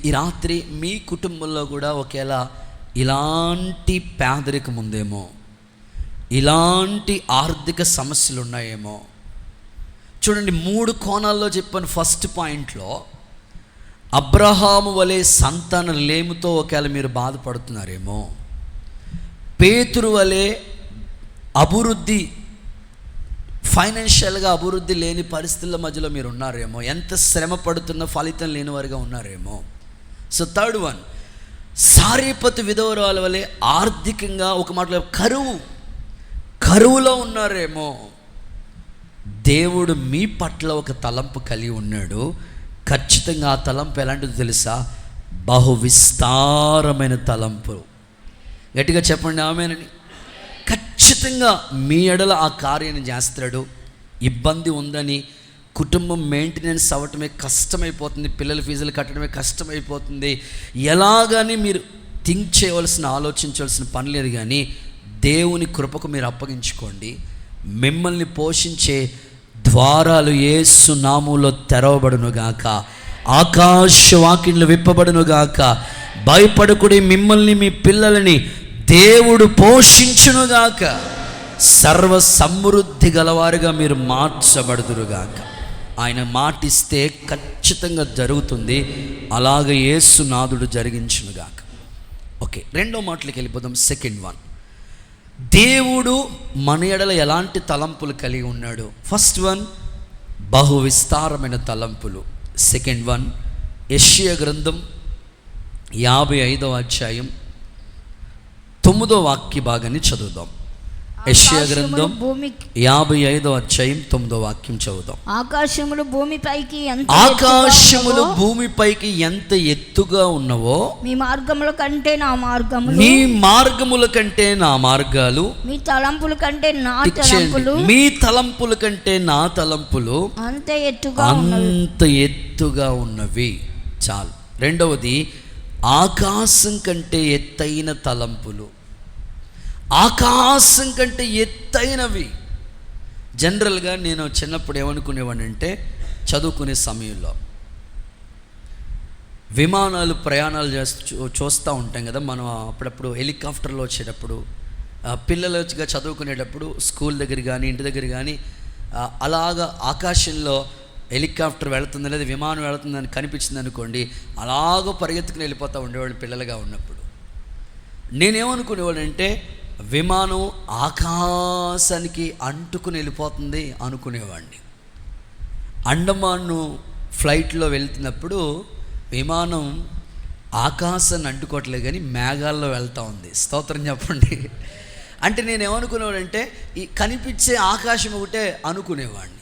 S1: ఈ రాత్రి మీ కుటుంబంలో కూడా ఒకేలా ఇలాంటి పేదరికం ఉందేమో, ఇలాంటి ఆర్థిక సమస్యలు ఉన్నాయేమో. చూడండి, 3 కోణాల్లో చెప్పాను. ఫస్ట్ పాయింట్లో అబ్రహాము వలె సంతాన లేమితో ఒకవేళ మీరు బాధపడుతున్నారేమో, పేతురు వలె అభివృద్ధి, ఫైనాన్షియల్గా అభివృద్ధి లేని పరిస్థితుల మధ్యలో మీరు ఉన్నారేమో, ఎంత శ్రమ పడుతున్న ఫలితం లేని వారిగా ఉన్నారేమో. సో థర్డ్ వన్, సారీపతు విధవరాల వలె ఆర్థికంగా ఒక మాటలో కరువులో ఉన్నారేమో. దేవుడు మీ పట్ల ఒక తలంపు కలిగి ఉన్నాడు. ఖచ్చితంగా ఆ తలంపు ఎలాంటిదో తెలుసా? బహు విస్తారమైన తలంపు. గట్టిగా చెప్పండి ఆమేనని. ఖచ్చితంగా మీ ఎడల ఆ కార్యాన్ని చేస్తాడు. ఇబ్బంది ఉందని కుటుంబం మెయింటెనెన్స్ అవ్వటమే కష్టమైపోతుంది, పిల్లల ఫీజులు కట్టడమే కష్టమైపోతుంది, ఎలాగని మీరు థింక్ చేయవలసిన, ఆలోచించవలసిన పని లేదు. కానీ దేవుని కృపకు మీరు అప్పగించుకోండి. మిమ్మల్ని పోషించే ద్వారాలు యేసు నామములో తెరవబడునుగాక, ఆకాశవాకిళ్ళు విప్పబడునుగాక. భయపడకుడి, మిమ్మల్ని మీ పిల్లలని దేవుడు పోషించునుగాక. సర్వ సమృద్ధి గలవారుగా మీరు మార్చబడుదురుగాక. ఆయన మాటిస్తే ఖచ్చితంగా జరుగుతుంది. అలాగే యేసునాథుడు జరిగించునుగాక. ఓకే, రెండో మాటలకి వెళ్ళిపోదాం. సెకండ్ వన్, దేవుడు మన ఎడల ఎలాంటి తలంపులు కలిగి ఉన్నాడు? ఫస్ట్ వన్, బహు విస్తారమైన తలంపులు. సెకండ్ వన్, యెషయా గ్రంథం 55వ అధ్యాయం 9వ వాక్య భాగాన్ని చదువుదాం. యెషయా గ్రంథం 55వ అధ్యాయం 9వ వాక్యం చదువుదాం.
S2: ఆకాశములు
S1: భూమిపైకి ఎంత ఎత్తుగా ఉన్నవో,
S2: మీ మార్గముల కంటే నా మార్గములు,
S1: మీ మార్గముల కంటే నా మార్గాలు,
S2: మీ తలంపుల కంటే నా తలంపులు,
S1: మీ తలంపుల కంటే నా తలంపులు
S2: అంత
S1: ఎత్తుగా ఉన్నవి. చాలు. రెండవది, ఆకాశం కంటే ఎత్తైన తలంపులు, ఆకాశం కంటే ఎత్తైనవి. జనరల్గా నేను చిన్నప్పుడు ఏమనుకునేవాడిని అంటే, చదువుకునే సమయంలో విమానాలు ప్రయాణాలు చూస్తూ ఉంటాం కదా మనం. అప్పుడప్పుడు హెలికాప్టర్లో వచ్చేటప్పుడు, పిల్లలుగా చదువుకునేటప్పుడు స్కూల్ దగ్గర కానీ ఇంటి దగ్గర కానీ అలాగా ఆకాశంలో హెలికాప్టర్ వెళుతుంది లేదా విమానం వెళుతుందని కనిపించింది అనుకోండి, అలాగ పరిగెత్తుకుని వెళ్ళిపోతూ ఉండేవాళ్ళు పిల్లలుగా ఉన్నప్పుడు. నేనేమనుకునేవాడు అంటే, విమానం ఆకాశానికి అంటుకుని వెళ్ళిపోతుంది అనుకునేవాడిని. అండమాను ఫ్లైట్లో వెళ్తున్నప్పుడు విమానం ఆకాశాన్ని అంటుకోవట్లేదు కానీ మేఘాల్లో వెళ్తూ ఉంది. స్తోత్రం చెప్పండి. అంటే నేనేమనుకునేవాడంటే, ఈ కనిపించే ఆకాశం ఒకటే అనుకునేవాడిని.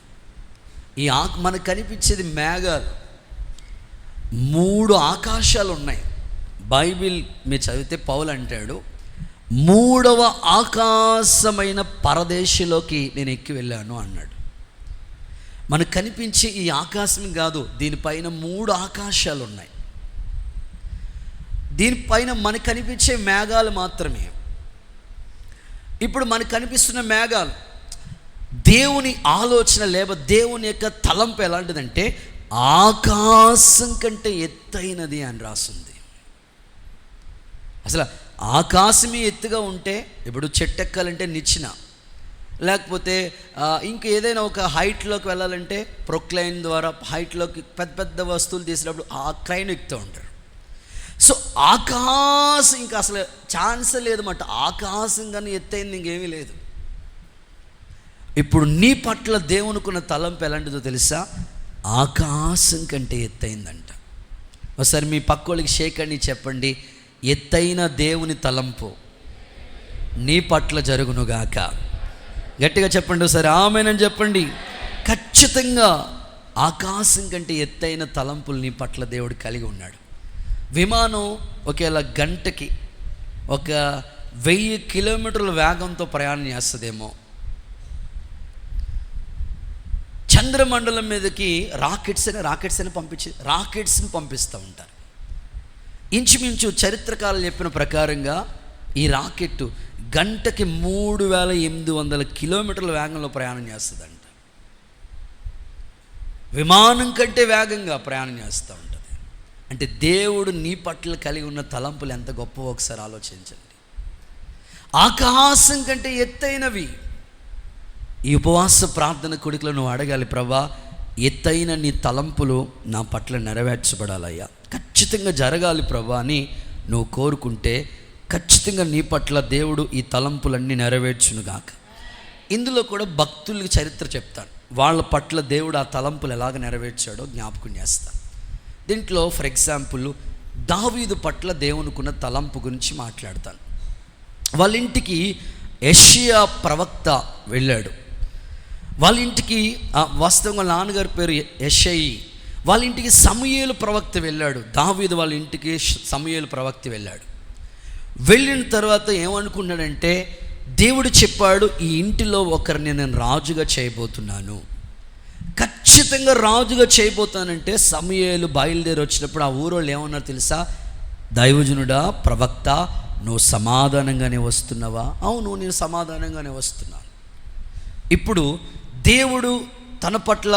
S1: మనకు కనిపించేది మేఘాలు. 3 ఆకాశాలు ఉన్నాయి. బైబిల్ మీరు చదివితే పౌలు అంటాడు, 3వ ఆకాశమైన పరదేశంలోకి నేను ఎక్కి వెళ్ళాను అన్నాడు. మనకు కనిపించే ఈ ఆకాశం కాదు, దీనిపైన 3 ఆకాశాలు ఉన్నాయి. దీనిపైన మనకు కనిపించే మేఘాలు మాత్రమే. ఇప్పుడు మనకు కనిపిస్తున్న మేఘాలు దేవుని ఆలోచన లేక దేవుని యొక్క తలంపు ఎలాంటిదంటే, ఆకాశం కంటే ఎత్తైనది అని రాసింది. అసలు ఆకాశమే ఎత్తుగా ఉంటే, ఇప్పుడు చెట్టు ఎక్కాలంటే నిచ్చెన, లేకపోతే ఇంక ఏదైనా ఒక హైట్లోకి వెళ్ళాలంటే ప్రొక్లైన్ ద్వారా హైట్లోకి పెద్ద పెద్ద వస్తువులు తీసినప్పుడు ఆ క్రైన్ ఎక్కుతూ ఉంటారు. సో ఆకాశం ఇంకా అసలు ఛాన్సే లేదన్నమాట. ఆకాశం కానీ ఎత్తైంది ఇంకేమీ లేదు. ఇప్పుడు నీ పట్ల దేవునికున్న తలంపు ఎలాంటిదో తెలుసా? ఆకాశం కంటే ఎత్తైందంట. ఒకసారి మీ పక్కోళ్ళకి షేక్ అని చెప్పండి, ఎత్తైన దేవుని తలంపు నీ పట్ల జరుగునుగాక. గట్టిగా చెప్పండి ఒకసారి ఆమేనని చెప్పండి. ఖచ్చితంగా ఆకాశం కంటే ఎత్తైన తలంపులు నీ పట్ల దేవుడు కలిగి ఉన్నాడు. విమానం ఒకేలా గంటకి 1000 కిలోమీటర్ల వేగంతో ప్రయాణం చేస్తుందేమో. చంద్రమండలం మీదకి రాకెట్స్ని పంపిస్తూ ఉంటారు. ఇంచుమించు చరిత్రకారులు చెప్పిన ప్రకారంగా ఈ రాకెట్ గంటకి 3800 కిలోమీటర్ల వేగంలో ప్రయాణం చేస్తుందంట. విమానం కంటే వేగంగా ప్రయాణం చేస్తూ ఉంటుంది. అంటే దేవుడు నీ పట్ల కలిగి ఉన్న తలంపులు ఎంత గొప్పవో ఒకసారి ఆలోచించండి. ఆకాశం కంటే ఎత్తైనవి. ఈ ఉపవాస ప్రార్థన కొడుకులో నువ్వు అడగాలి, ప్రభా ఎత్తైన నీ తలంపులు నా పట్ల నెరవేర్చబడాలయ్యా, ఖచ్చితంగా జరగాలి ప్రభా అని నువ్వు కోరుకుంటే ఖచ్చితంగా నీ పట్ల దేవుడు ఈ తలంపులన్నీ నెరవేర్చునుగాక. ఇందులో కూడా భక్తుల చరిత్ర చెప్తాను. వాళ్ళ పట్ల దేవుడు ఆ తలంపులు ఎలాగ నెరవేర్చాడో జ్ఞాపకం చేస్తాను. దీంట్లో ఫర్ ఎగ్జాంపుల్ దావీదు పట్ల దేవునికున్న తలంపు గురించి మాట్లాడతాను. వాళ్ళ ఇంటికి యెషయా ప్రవక్త వెళ్ళాడు. వాళ్ళ ఇంటికి వాస్తవంగా నాన్నగారి పేరు యెషయి. వాళ్ళ ఇంటికి సమూయేలు ప్రవక్త వెళ్ళాడు. దావీదు వాళ్ళ ఇంటికి సమూయేలు ప్రవక్త వెళ్ళాడు. వెళ్ళిన తర్వాత ఏమనుకున్నాడంటే, దేవుడు చెప్పాడు ఈ ఇంటిలో ఒకరిని నేను రాజుగా చేయబోతున్నాను, ఖచ్చితంగా రాజుగా చేయబోతానంటే సమూయేలు బయలుదేరి వచ్చినప్పుడు ఆ ఊరోళ్ళు ఏమన్నారు తెలుసా? దైవజనుడా, ప్రవక్త, నువ్వు సమాధానంగానే వస్తున్నావా? అవును, నేను సమాధానంగానే వస్తున్నాను. ఇప్పుడు దేవుడు తన పట్ల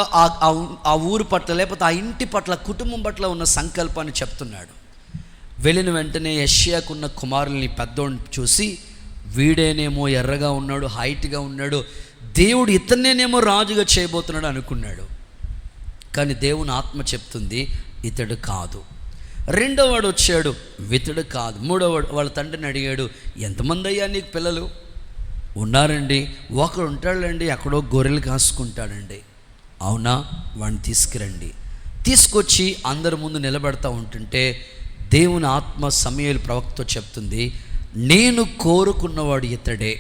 S1: ఆ ఊరు పట్ల లేకపోతే ఆ ఇంటి పట్ల కుటుంబం పట్ల ఉన్న సంకల్పాన్ని చెప్తున్నాడు. వెళ్ళిన వెంటనే యెషయాకున్న కుమారుల్ని పెద్దోడిని చూసి, వీడేనేమో ఎర్రగా ఉన్నాడు, హైట్గా ఉన్నాడు, దేవుడు ఇతన్నేనేమో రాజుగా చేయబోతున్నాడు అనుకున్నాడు. కానీ దేవుని ఆత్మ చెప్తుంది ఇతడు కాదు. రెండోవాడు వచ్చాడు, ఇతడు కాదు. మూడోవాడు వాళ్ళ తండ్రిని అడిగాడు, ఎంతమంది అయ్యా నీకు పిల్లలు? ఉన్నారండి, ఒకడు ఉంటాడండి ఎక్కడో గొర్రెలు కాసుకుంటాడండి. అవునా, వాడిని తీసుకురండి. తీసుకొచ్చి అందరి ముందు నిలబెడతా ఉంటుంటే దేవుని ఆత్మ సమూయేలు ప్రవక్తతో చెప్తుంది, నేను కోరుకున్నవాడు ఇతడే.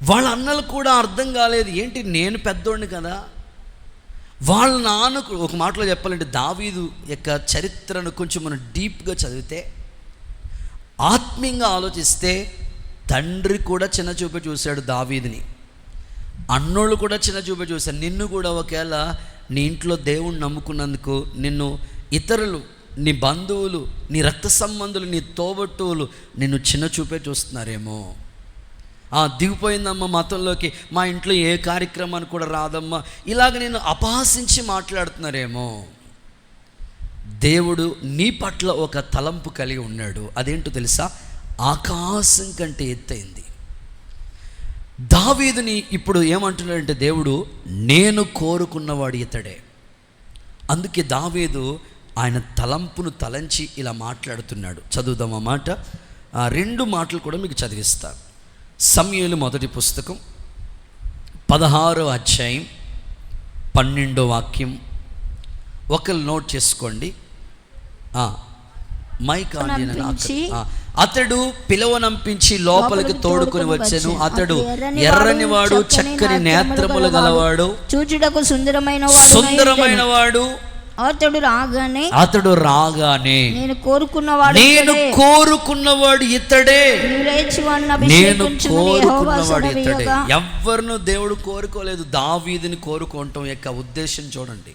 S1: వాళ్ళ అన్నలు కూడా అర్థం కాలేదు, ఏంటి నేను పెద్దోడిని కదా. వాళ్ళ నాన్నకు ఒక మాటలో చెప్పాలంటే దావీదు యొక్క చరిత్రను కొంచెం మనం డీప్గా చదివితే, ఆత్మీయంగా ఆలోచిస్తే, తండ్రి కూడా చిన్న చూపే చూశాడు దావీదుని, అన్నోళ్ళు కూడా చిన్న చూపే చూశారు. నిన్ను కూడా ఒకవేళ నీ ఇంట్లో దేవుణ్ణి నమ్ముకున్నందుకు నిన్ను ఇతరులు, నీ బంధువులు, నీ రక్త సంబంధులు, నీ తోబట్టువులు నిన్ను చిన్న చూపే చూస్తున్నారేమో. దిగిపోయిందమ్మా మతంలోకి, మా ఇంట్లో ఏ కార్యక్రమాన్ని కూడా రాదమ్మా, ఇలాగ నేను అపహాసించి మాట్లాడుతున్నారేమో. దేవుడు నీ పట్ల ఒక తలంపు కలిగి ఉన్నాడు. అదేంటో తెలుసా? ఆకాశం కంటే ఎత్తైంది. దావీదుని ఇప్పుడు ఏమంటున్నాడంటే దేవుడు, నేను కోరుకున్నవాడు ఇతడే. అందుకే దావీదు ఆయన తలంపును తలంచి ఇలా మాట్లాడుతున్నాడు. చదువుదాం ఆ మాట. 2 మాటలు కూడా మీకు చదివిస్తాను. సమూయేలు మొదటి పుస్తకం 16వ అధ్యాయం 12వ వాక్యం. ఒకరు నోట్ చేసుకోండి. మైక్ అతడు పిలవనంపించి లోపలికి తోడుకొని వచ్చెను. అతడు ఎర్రని వాడు, చక్కని నేత్రములు గలవాడు,
S2: చూచుటకు
S1: సుందరమైన వాడు. అతడు రాగానే నేను కోరుకున్నవాడు ఇతడే, నేను కోరుకున్నవాడు ఇతడే. ఎవరిను దేవుడు కోరుకోలేదు, దావీదుని కోరుకోవటం యొక్క ఉద్దేశం చూడండి.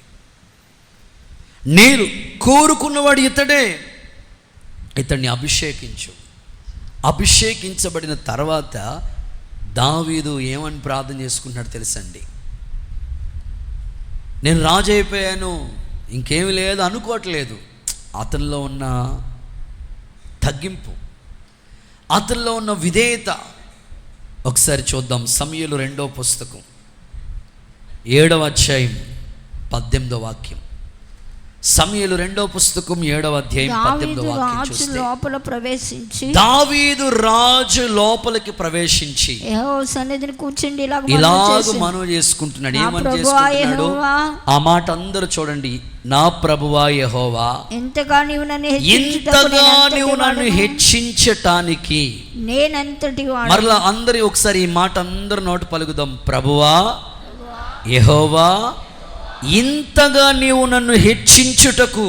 S1: నేను కోరుకున్నవాడు ఇతడే, ఇతడిని అభిషేకించు. అభిషేకించబడిన తర్వాత దావీదు ఏమని ప్రార్థన చేసుకుంటున్నాడు తెలుసండి? నేను రాజు అయిపోయాను, ఇంకేమి లేదు అనుకోవట్లేదు. అతనిలో ఉన్న తగ్గింపు, అతనిలో ఉన్న విధేయత ఒకసారి చూద్దాం. సమూయేలు 2వ పుస్తకం 7వ అధ్యాయం 18వ వాక్యం. సమూయేలు 2వ పుస్తకం 7వ అధ్యాయం 18వ వాక్యం
S2: రాజు
S1: చూస్తే,
S2: లోపల ప్రవేశించి
S1: దావీదు రాజు లోపలికి ప్రవేశించి
S2: యెహోవా సన్నిధిని కూర్చుండి
S1: ఇలాగ మనవి చేసుకుంటున్నాడు. ఏమని చేసుకుంటున్నాడు? ఆ మాట అందరూ చూడండి. నా ప్రభువా యెహోవా,
S2: ఇంతగా నీవు నన్ను
S1: హెచ్చించటానికి
S2: నేనంతటి వాడు.
S1: మరలా అందరి ఒకసారి ఈ మాట అందరు నోట పలుకుదాం. ప్రభువా యెహోవా, ఇంతగా నీవు నన్ను హెచ్చించుటకు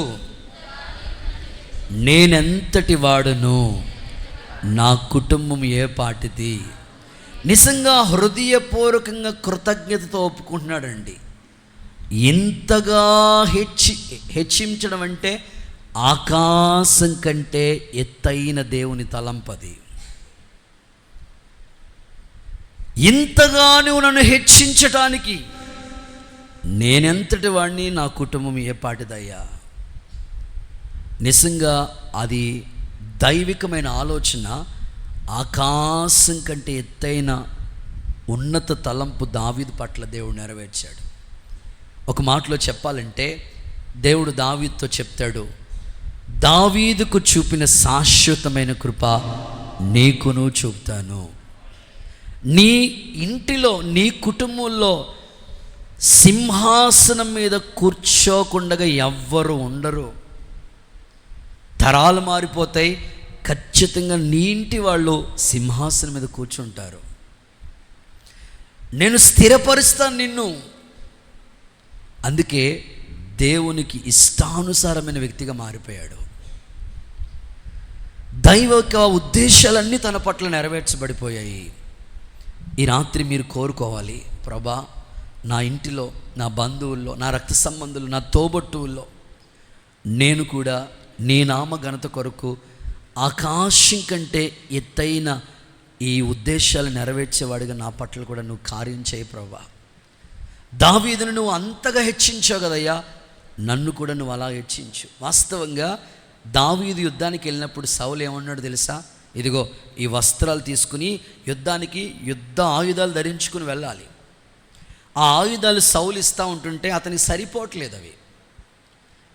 S1: నేనెంతటి వాడును, నా కుటుంబం ఏ పాటిది. నిజంగా హృదయపూర్వకంగా కృతజ్ఞతతో ఒప్పుకుంటున్నాడండి. ఇంతగా హెచ్చించడం అంటే ఆకాశం కంటే ఎత్తైన దేవుని తలంపది. ఇంతగా నువ్వు నన్ను హెచ్చించటానికి నేనెంతటి వాడిని, నా కుటుంబం ఏ పాటిదయ్యా. నిజంగా అది దైవికమైన ఆలోచన. ఆకాశం కంటే ఎత్తైన ఉన్నత తలంపు దావీదు పట్ల దేవుడు నెరవేర్చాడు. ఒక మాటలో చెప్పాలంటే దేవుడు దావీదుతో చెప్తాడు, దావీదుకు చూపిన శాశ్వతమైన కృప నీకును చూపుతాను. నీ ఇంటిలో, నీ కుటుంబంలో సింహాసనం మీద కూర్చోకుండా ఎవ్వరు ఉండరు. తరాలు మారిపోతాయి, ఖచ్చితంగా నీ ఇంటి వాళ్ళు సింహాసనం మీద కూర్చుంటారు. నేను స్థిరపరుస్తాను నిన్ను. అందుకే దేవునికి ఇష్టానుసారమైన వ్యక్తిగా మారిపోయాడు. దైవిక ఉద్దేశాలన్నీ తన పట్ల నెరవేర్చబడిపోయాయి. ఈ రాత్రి మీరు కోరుకోవాలి, ప్రభా నా ఇంటిలో, నా బంధువుల్లో, నా రక్త సంబంధులు, నా తోబట్టువుల్లో నేను కూడా నీ నామ ఘనత కొరకు ఆకాశం కంటే ఎత్తైన ఈ ఉద్దేశాలు నెరవేర్చేవాడిగా నా పట్ల కూడా నువ్వు కార్యం చేయి ప్రభా. దావీదును నువ్వు అంతగా హెచ్చించావు కదయ్యా, నన్ను కూడా నువ్వు అలా హెచ్చించు. వాస్తవంగా దావీదు యుద్ధానికి వెళ్ళినప్పుడు సౌలు ఏమన్నాడు తెలుసా? ఇదిగో ఈ వస్త్రాలు తీసుకుని యుద్ధానికి యుద్ధ ఆయుధాలు ధరించుకుని వెళ్ళాలి. ఆ ఆయుధాలు సౌలు ఇస్తూ ఉంటుంటే అతనికి సరిపోవట్లేదు అవి.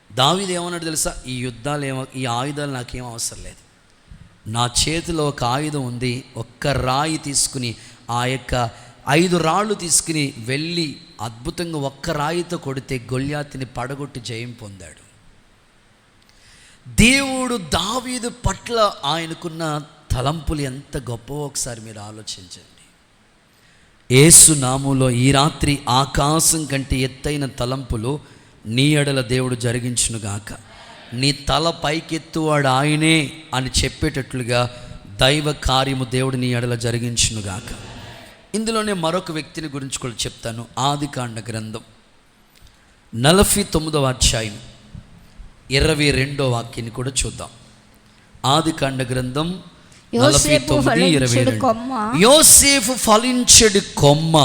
S1: దావీదు ఏమన్నాడు తెలుసా? ఈ ఆయుధాలు నాకేం అవసరం లేదు. నా చేతిలో ఒక ఆయుధం ఉంది. ఒక్క రాయి తీసుకుని, ఆ యొక్క 5 రాళ్ళు తీసుకుని వెళ్ళి అద్భుతంగా ఒక్క రాయితో కొడితే గొల్యాతుని పడగొట్టి జయం పొందాడు. దేవుడు దావీదు పట్ల ఆయనకున్న తలంపులు ఎంత గొప్పవో ఒకసారి మీరు ఆలోచించండి. యేసు నామములో ఈ రాత్రి ఆకాశం కంటే ఎత్తైన తలంపులు నీ ఎడల దేవుడు జరిగించునుగాక. నీ తల పైకెత్తువాడు ఆయనే అని చెప్పేటట్లుగా దైవ కార్యము దేవుడు నీ ఎడల జరిగించునుగాక. ఇందులోనే మరొక వ్యక్తిని గురించి కూడా చెప్తాను. ఆదికాండ గ్రంథం 49వ అధ్యాయం 22వ వాక్యాన్ని కూడా చూద్దాం. ఆదికాండ గ్రంథం 49:22. యోసేపు ఫలించెడి కొమ్మ,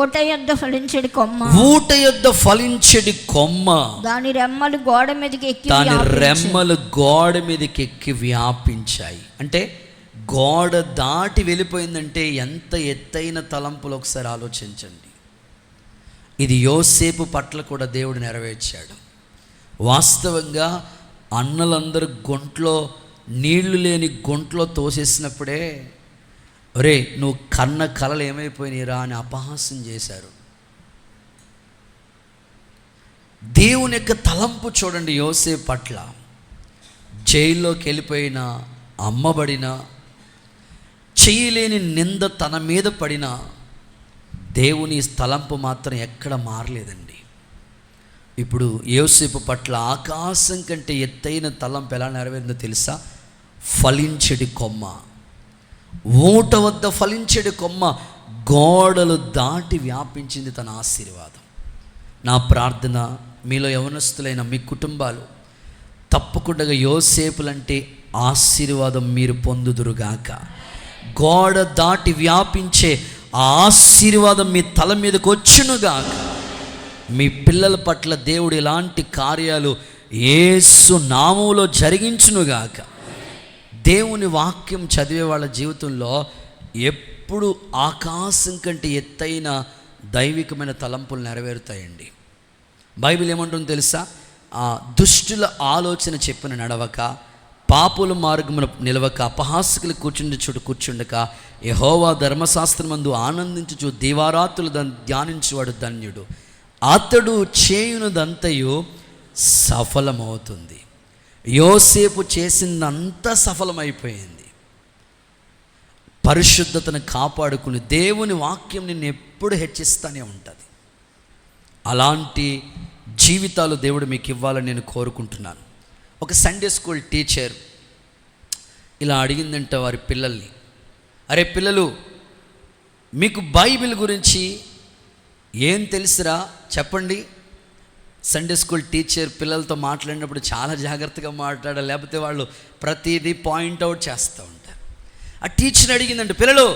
S2: ఊట యొద్ద ఫలించెడి కొమ్మ,
S1: ఊట యొద్ద ఫలించెడి కొమ్మ,
S2: దాని రెమ్మలు గోడ మీదకి ఎక్కి వ్యాపించాయి.
S1: అంటే గోడ దాటి వెళ్ళిపోయిందంటే ఎంత ఎత్తైన తలంపులు ఒకసారి ఆలోచించండి. ఇది యోసేపు పట్ల కూడా దేవుడు నెరవేర్చాడు. వాస్తవంగా అన్నలందరూ గొంట్లో నీళ్లు లేని గొంట్లో తోసేసినప్పుడే, ఒరే నువ్వు కన్న కలలు ఏమైపోయినాయిరా అని అపహాస్యం చేశారు. దేవుని యొక్క తలంపు చూడండి యోసేపు పట్ల. జైల్లోకి వెళ్ళిపోయిన, అమ్మబడిన, చేయలేని నింద తన మీద పడిన, దేవుని తలంపు మాత్రం ఎక్కడ మారలేదండి. ఇప్పుడు యోసేపు పట్ల ఆకాశం కంటే ఎత్తైన తలంపు ఎలా నెరవేరిందో తెలుసా? ఫలించెడి కొమ్మ, ఊట వద్ద ఫలించెడి కొమ్మ గోడలు దాటి వ్యాపించింది తన ఆశీర్వాదం. నా ప్రార్థన, మీలో యవనస్తులైన మీ కుటుంబాలు తప్పకుండా యోసేపులంటే ఆశీర్వాదం మీరు పొందుదురుగాక. గోడ దాటి వ్యాపించే ఆ ఆశీర్వాదం మీ తల మీదకి వచ్చునుగాక. మీ పిల్లల పట్ల దేవుడు ఇలాంటి కార్యాలు యేసు నామములో జరిగించునుగాక. దేవుని వాక్యం చదివే వాళ్ళ జీవితంలో ఎప్పుడు ఆకాశం కంటే ఎత్తైన దైవికమైన తలంపులు నెరవేరుతాయండి. బైబిల్ ఏమంటుందో తెలుసా? దుష్టుల ఆలోచన చెప్పున నడవక, పాపుల మార్గమున నిలవక, అపహాసకులు కూర్చుండి చోటు కూర్చుండక, యెహోవా ధర్మశాస్త్రమందు ఆనందించుచు దీవారాత్రులు ధ్యానించువాడు ధన్యుడు. అతడు చేయునదంతయు సఫలమవుతుంది. యోసేపు చేసిందంతా సఫలమైపోయింది. పరిశుద్ధతను కాపాడుకుని దేవుని వాక్యం నిన్ను ఎప్పుడు హెచ్చిస్తూనే ఉంటుంది. అలాంటి జీవితాలు దేవుడు మీకు ఇవ్వాలని నేను కోరుకుంటున్నాను. ఒక సండే స్కూల్ టీచర్ ఇలా అడిగిందంట వారి పిల్లల్ని, అరే పిల్లలు, మీకు బైబిల్ గురించి ఏం తెలుసురా చెప్పండి. సండే స్కూల్ టీచర్ పిల్లలతో మాట్లాడినప్పుడు చాలా జాగ్రత్తగా మాట్లాడాలి, లేకపోతే వాళ్ళు ప్రతిదీ పాయింట్అవుట్ చేస్తూ ఉంటారు. ఆ టీచర్ అడిగిందంట, పిల్లలు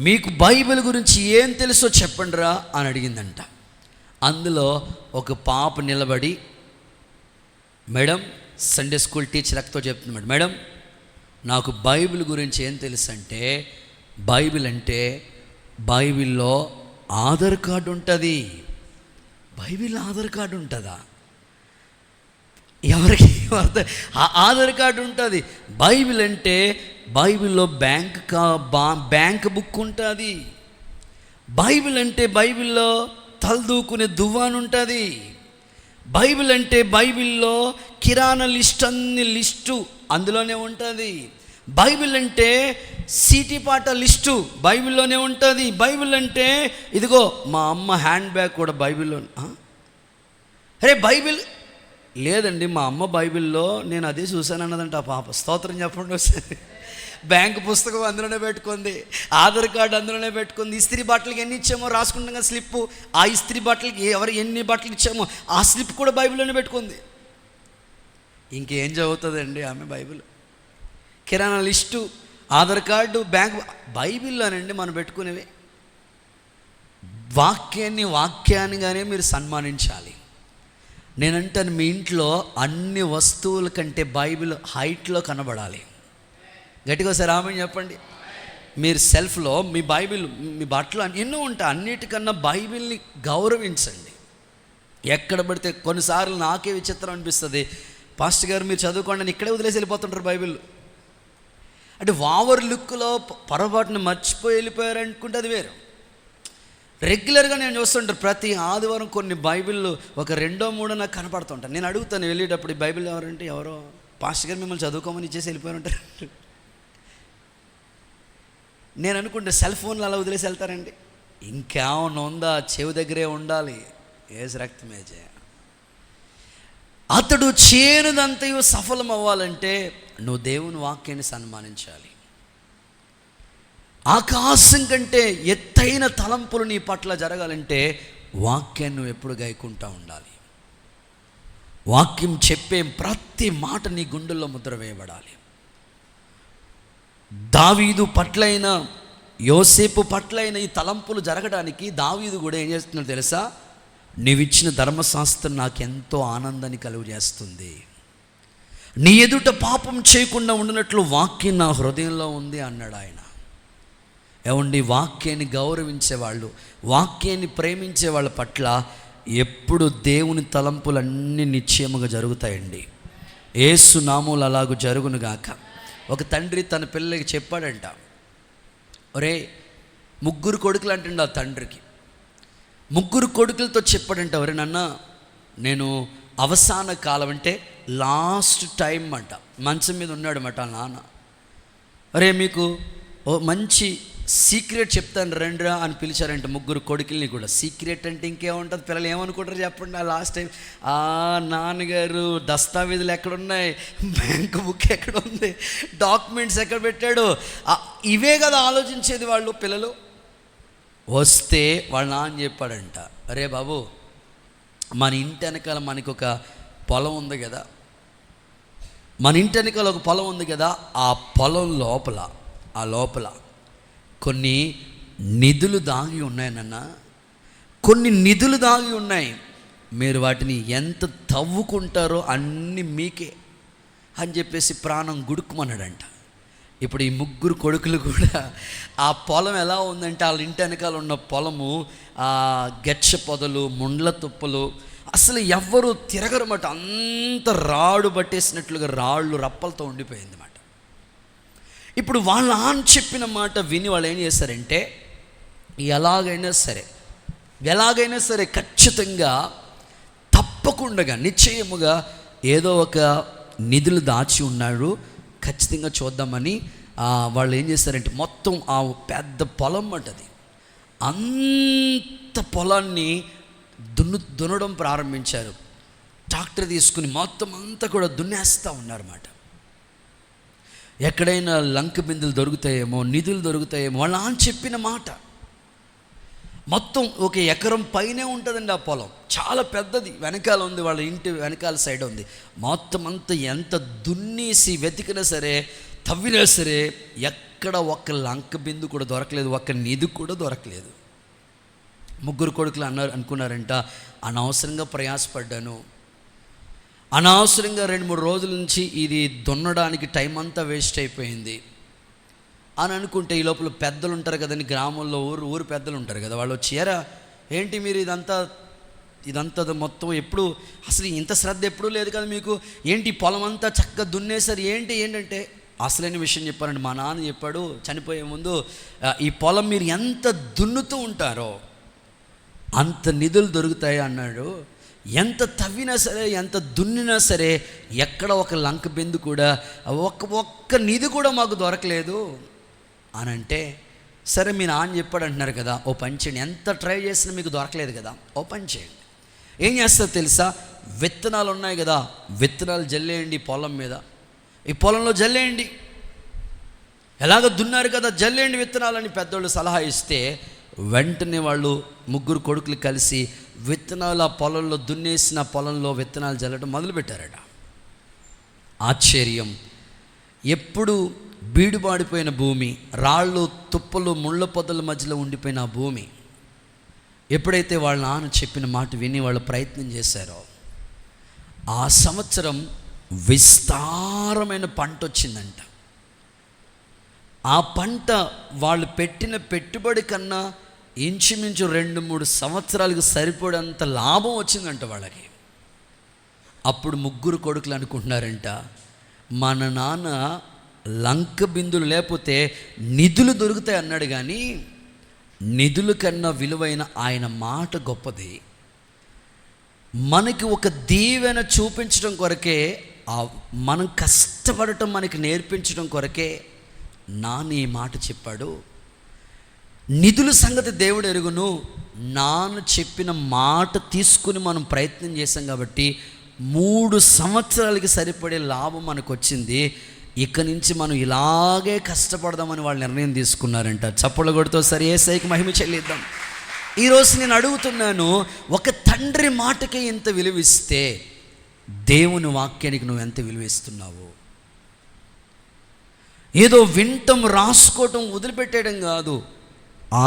S1: మీకు బైబిల్ గురించి ఏం తెలుసో చెప్పండిరా అని అడిగిందంట. అందులో ఒక పాప నిలబడి, మేడం, సండే స్కూల్ టీచర్ అక్కతో చెప్తుంది, మేడం నాకు బైబిల్ గురించి ఏం తెలుసు అంటే, బైబిల్ అంటే బైబిల్లో ఆధార్ కార్డు ఉంటుంది. బైబిల్లో ఆధార్ కార్డు ఉంటుందా? ఎవరికి ఆధార్ కార్డు ఉంటుంది? బైబిల్ అంటే బైబిల్లో బ్యాంక్ బుక్ ఉంటుంది. బైబిల్ అంటే బైబిల్లో తలదూకునే దువ్వాను ఉంటుంది. బైబిల్ అంటే బైబిల్లో కిరాణా లిస్టు అందులోనే ఉంటుంది. బైబిల్ అంటే సీటీ పాట లిస్టు బైబిల్లోనే ఉంటుంది. బైబిల్ అంటే ఇదిగో మా అమ్మ హ్యాండ్ బ్యాగ్ కూడా బైబిల్లో. అరే బైబిల్ లేదండి, మా అమ్మ బైబిల్లో నేను అదే చూశాను అన్నదంట ఆ పాప. స్తోత్రం చెప్పండి ఒకసారి. బ్యాంకు పుస్తకం అందులోనే పెట్టుకుంది, ఆధార్ కార్డు అందులోనే పెట్టుకుంది, ఇస్త్రీ బట్టలకి ఎన్ని ఇచ్చామో రాసుకుంటాం కదా స్లిప్పు, ఆ ఇస్త్రీ బట్టలకి ఎన్ని బట్టలు ఇచ్చామో ఆ స్లిప్ కూడా బైబిల్లోనే పెట్టుకుంది. ఇంకేం చదువుతుందండి ఆమె బైబిల్? కిరాణా లిస్టు, ఆధార్ కార్డు, బ్యాంక్, బైబిల్లోనండి మనం పెట్టుకునేవి. వాక్యాన్నిగానే మీరు సన్మానించాలి. నేనంటాను, మీ ఇంట్లో అన్ని వస్తువుల కంటే బైబిల్ హైట్లో కనబడాలి. గట్టిగా ఒకసారి ఆమె చెప్పండి. మీరు సెల్ఫ్లో మీ బైబిల్, మీ బట్టలు ఎన్నో ఉంటాయి, అన్నిటికన్నా బైబిల్ని గౌరవించండి. ఎక్కడ పడితే కొన్నిసార్లు నాకే విచిత్రం అనిపిస్తుంది, పాస్టర్ గారు మీరు చదువుకోండి ఇక్కడే వదిలేసి వెళ్ళిపోతుంటారు బైబిల్. అంటే ఓవర్ లుక్లో పొరపాటును మర్చిపోయి వెళ్ళిపోయారు అనుకుంటే అది వేరు. రెగ్యులర్గా నేను చూస్తుంటాను, ప్రతి ఆదివారం కొన్ని బైబిల్ ఒక 2-3 నాకు కనపడుతుంటాను. నేను అడుగుతాను వెళ్ళేటప్పుడు, బైబిల్ ఎవరంటే ఎవరో పాస్టర్ గారు మిమ్మల్ని చదువుకోమని ఇచ్చేసి వెళ్ళిపోయారు ఉంటారు. నేను అనుకుంటే సెల్ ఫోన్లు అలా వదిలేసి వెళ్తారండి. ఇంకేమన్నా ఉందా? చెవి దగ్గరే ఉండాలి. ఏసు రక్తమే చేయ. అతడు చేరుదంతయు సఫలం అవ్వాలంటే నువ్వు దేవుని వాక్యాన్ని సన్మానించాలి. ఆకాశం కంటే ఎత్తైన తలంపులు నీ పట్ల జరగాలంటే వాక్యాన్ని నువ్వు ఎప్పుడు గైకుంటా ఉండాలి. వాక్యం చెప్పే ప్రతి మాట నీ గుండెల్లో ముద్ర వేయబడాలి. దావీదు పట్లైన, యోసేపు పట్లైన ఈ తలంపులు జరగడానికి దావీదు కూడా ఏం చేస్తున్నాడు తెలుసా? నీవిచ్చిన ధర్మశాస్త్రం నాకెంతో ఆనందాన్ని కలుగు చేస్తుంది. నీ ఎదుట పాపం చేయకుండా ఉండినట్లు వాక్యం నా హృదయంలో ఉంది అన్నాడు ఆయన. ఏమండి, వాక్యాన్ని గౌరవించేవాళ్ళు, వాక్యాన్ని ప్రేమించే వాళ్ళ పట్ల ఎప్పుడు దేవుని తలంపులన్నీ నిశ్చయముగా జరుగుతాయండి. యేసు నామములో అలాగూ జరుగునుగాక. ఒక తండ్రి తన పిల్లలకి చెప్పాడంట, ఒరే 3 కొడుకులు అంటుండ ఆ తండ్రికి. 3 కొడుకులతో చెప్పాడంట, ఒరే నాన్న, నేను అవసాన కాలం అంటే లాస్ట్ టైం అంట, మంచం మీద ఉన్నాడు అన్నమాట నాన్న. అరే మీకు ఓ మంచి సీక్రెట్ చెప్తాను రండిరా అని పిలిచారంట 3 కొడుకుల్ని కూడా. సీక్రెట్ అంటే ఇంకేముంటుంది, పిల్లలు ఏమనుకుంటారు చెప్పండి? ఆ లాస్ట్ టైం నాన్నగారు దస్తావేజులు ఎక్కడున్నాయి, బ్యాంక్ బుక్ ఎక్కడ ఉంది, డాక్యుమెంట్స్ ఎక్కడ పెట్టాడు, ఇవే కదా ఆలోచించేది వాళ్ళు పిల్లలు. వస్తే వాళ్ళ నాన్న చెప్పాడంట, అరే బాబు, మన ఇంటి వెనకాల మనకు ఒక పొలం ఉంది కదా, మన ఇంటి వెనకాల ఒక పొలం ఉంది కదా, ఆ పొలం లోపల కొన్ని నిధులు దాగి ఉన్నాయి నాన్న, కొన్ని నిధులు దాగి ఉన్నాయి. మీరు వాటిని ఎంత తవ్వుకుంటారో అన్నీ మీకే అని చెప్పేసి ప్రాణం గుడుక్కుమన్నాడంట. ఇప్పుడు ఈ 3 కొడుకులు కూడా ఆ పొలం ఎలా ఉందంటే, వాళ్ళ ఇంటి వెనకాల ఉన్న పొలము గెచ్చ పొదలు, ముండ్ల తుప్పలు, అసలు ఎవ్వరు తిరగరమాట, అంత రాడు పట్టేసినట్లుగా రాళ్ళు రప్పలతో ఉండిపోయింది మాట. ఇప్పుడు వాళ్ళ నాన్న చెప్పిన మాట విని వాళ్ళు ఏం చేశారంటే ఎలాగైనా సరే ఖచ్చితంగా తప్పకుండా నిశ్చయముగా ఏదో ఒక నిధులు దాచి ఉన్నాడు, ఖచ్చితంగా చూద్దామని వాళ్ళు ఏం చేశారంటే మొత్తం ఆ పెద్ద పొలం అంటది, అంత పొలాన్ని దున్నడం ప్రారంభించారు. ట్రాక్టర్ తీసుకుని మొత్తం అంతా కూడా దున్నేస్తూ ఉన్నారన్నమాట. ఎక్కడైనా లంక బిందులు దొరుకుతాయేమో, నిధులు దొరుకుతాయేమో, వాళ్ళ నాన్న చెప్పిన మాట. మొత్తం 1 ఎకరం పైనే ఉంటుందండి ఆ పొలం, చాలా పెద్దది, వెనకాల ఉంది, వాళ్ళ ఇంటి వెనకాల సైడ్ ఉంది. మొత్తం అంతా ఎంత దున్నేసి వెతికినా సరే, తవ్వినా సరే ఎక్కడ ఒక్క లంక బిందు కూడా దొరకలేదు, ఒక్క నిధి కూడా దొరకలేదు. 3 కొడుకులు అనుకున్నారంట, అనవసరంగా ప్రయాసపడ్డాను, అనవసరంగా 2-3 రోజుల నుంచి ఇది దున్నడానికి టైం అంతా వేస్ట్ అయిపోయింది అని అనుకుంటే, ఈ లోపల పెద్దలు ఉంటారు కదండి గ్రామంలో, ఊరు పెద్దలు ఉంటారు కదా, వాళ్ళు వచ్చారా ఏంటి మీరు ఇదంతా మొత్తం ఎప్పుడు అసలు ఇంత శ్రద్ధ ఎప్పుడూ లేదు కదా మీకు, ఏంటి పొలం అంతా చక్కగా దున్నేశారు ఏంటంటే అసలైన విషయం చెప్పారండి. మా నాన్న చెప్పాడు చనిపోయే ముందు, ఈ పొలం మీరు ఎంత దున్నుతూ ఉంటారో అంత నిధులు దొరుకుతాయి అన్నాడు. ఎంత తవ్వినా సరే, ఎంత దున్నినా సరే ఎక్కడ ఒక లంక బిందు కూడా, ఒక్క నిధి కూడా మాకు దొరకలేదు అని అంటే, సరే మీ నాన్న చెప్పాడు అంటున్నారు కదా, ఓ పని చేయండి, ఎంత ట్రై చేసినా మీకు దొరకలేదు కదా, ఓ పని చేయండి. ఏం చేస్తారో తెలుసా, విత్తనాలు ఉన్నాయి కదా, విత్తనాలు జల్లేయండి పొలం మీద, ఈ పొలంలో జల్లేయండి, ఎలాగో దున్నారు కదా జల్లేయండి విత్తనాలని పెద్దోళ్ళు సలహా ఇస్తే, వెంటనే వాళ్ళు 3 కొడుకులు కలిసి విత్తనాలు ఆ పొలంలో దున్నేసిన పొలంలో విత్తనాలు జల్లడం మొదలుపెట్టారట. ఆశ్చర్యం, ఎప్పుడు బీడుబాడిపోయిన భూమి, రాళ్ళు తుప్పలు ముళ్ళ పొదల మధ్యలో ఉండిపోయిన ఆ భూమి, ఎప్పుడైతే వాళ్ళ నాన్న చెప్పిన మాట విని వాళ్ళు ప్రయత్నం చేశారో, ఆ సంవత్సరం విస్తారమైన పంట వచ్చిందంట. ఆ పంట వాళ్ళు పెట్టిన పెట్టుబడి కన్నా ఇంచుమించు 2-3 సంవత్సరాలకు సరిపడంత లాభం వచ్చిందంట వాళ్ళకి. అప్పుడు 3 కొడుకులు అనుకుంటున్నారంట, మన నాన్న లంక బిందులు లేకపోతే నిధులు దొరుకుతాయి అన్నాడు, కానీ నిధుల కన్నా విలువైన ఆయన మాట గొప్పది. మనకి ఒక దీవెన చూపించడం కొరకే, మనం కష్టపడటం మనకి నేర్పించడం కొరకే నాన్న ఈ మాట చెప్పాడు. నిధుల సంగతి దేవుడు ఎరుగును, నాన్న చెప్పిన మాట తీసుకుని మనం ప్రయత్నం చేసాం కాబట్టి 3 సంవత్సరాలకి సరిపడే లాభం మనకు వచ్చింది. ఇక నుంచి మనం ఇలాగే కష్టపడదామని వాళ్ళు నిర్ణయం తీసుకున్నారంట. చప్పళ్ళ కొడుతో సరి యేసయ్యకి మహిమ చెల్లిద్దాం. ఈరోజు నేను అడుగుతున్నాను, ఒక తండ్రి మాటకే ఇంత విలువిస్తే దేవుని వాక్యానికి నువ్వు ఎంత విలువిస్తున్నావు? ఏదో వింటం రాసుకోవటం వదిలిపెట్టేయడం కాదు,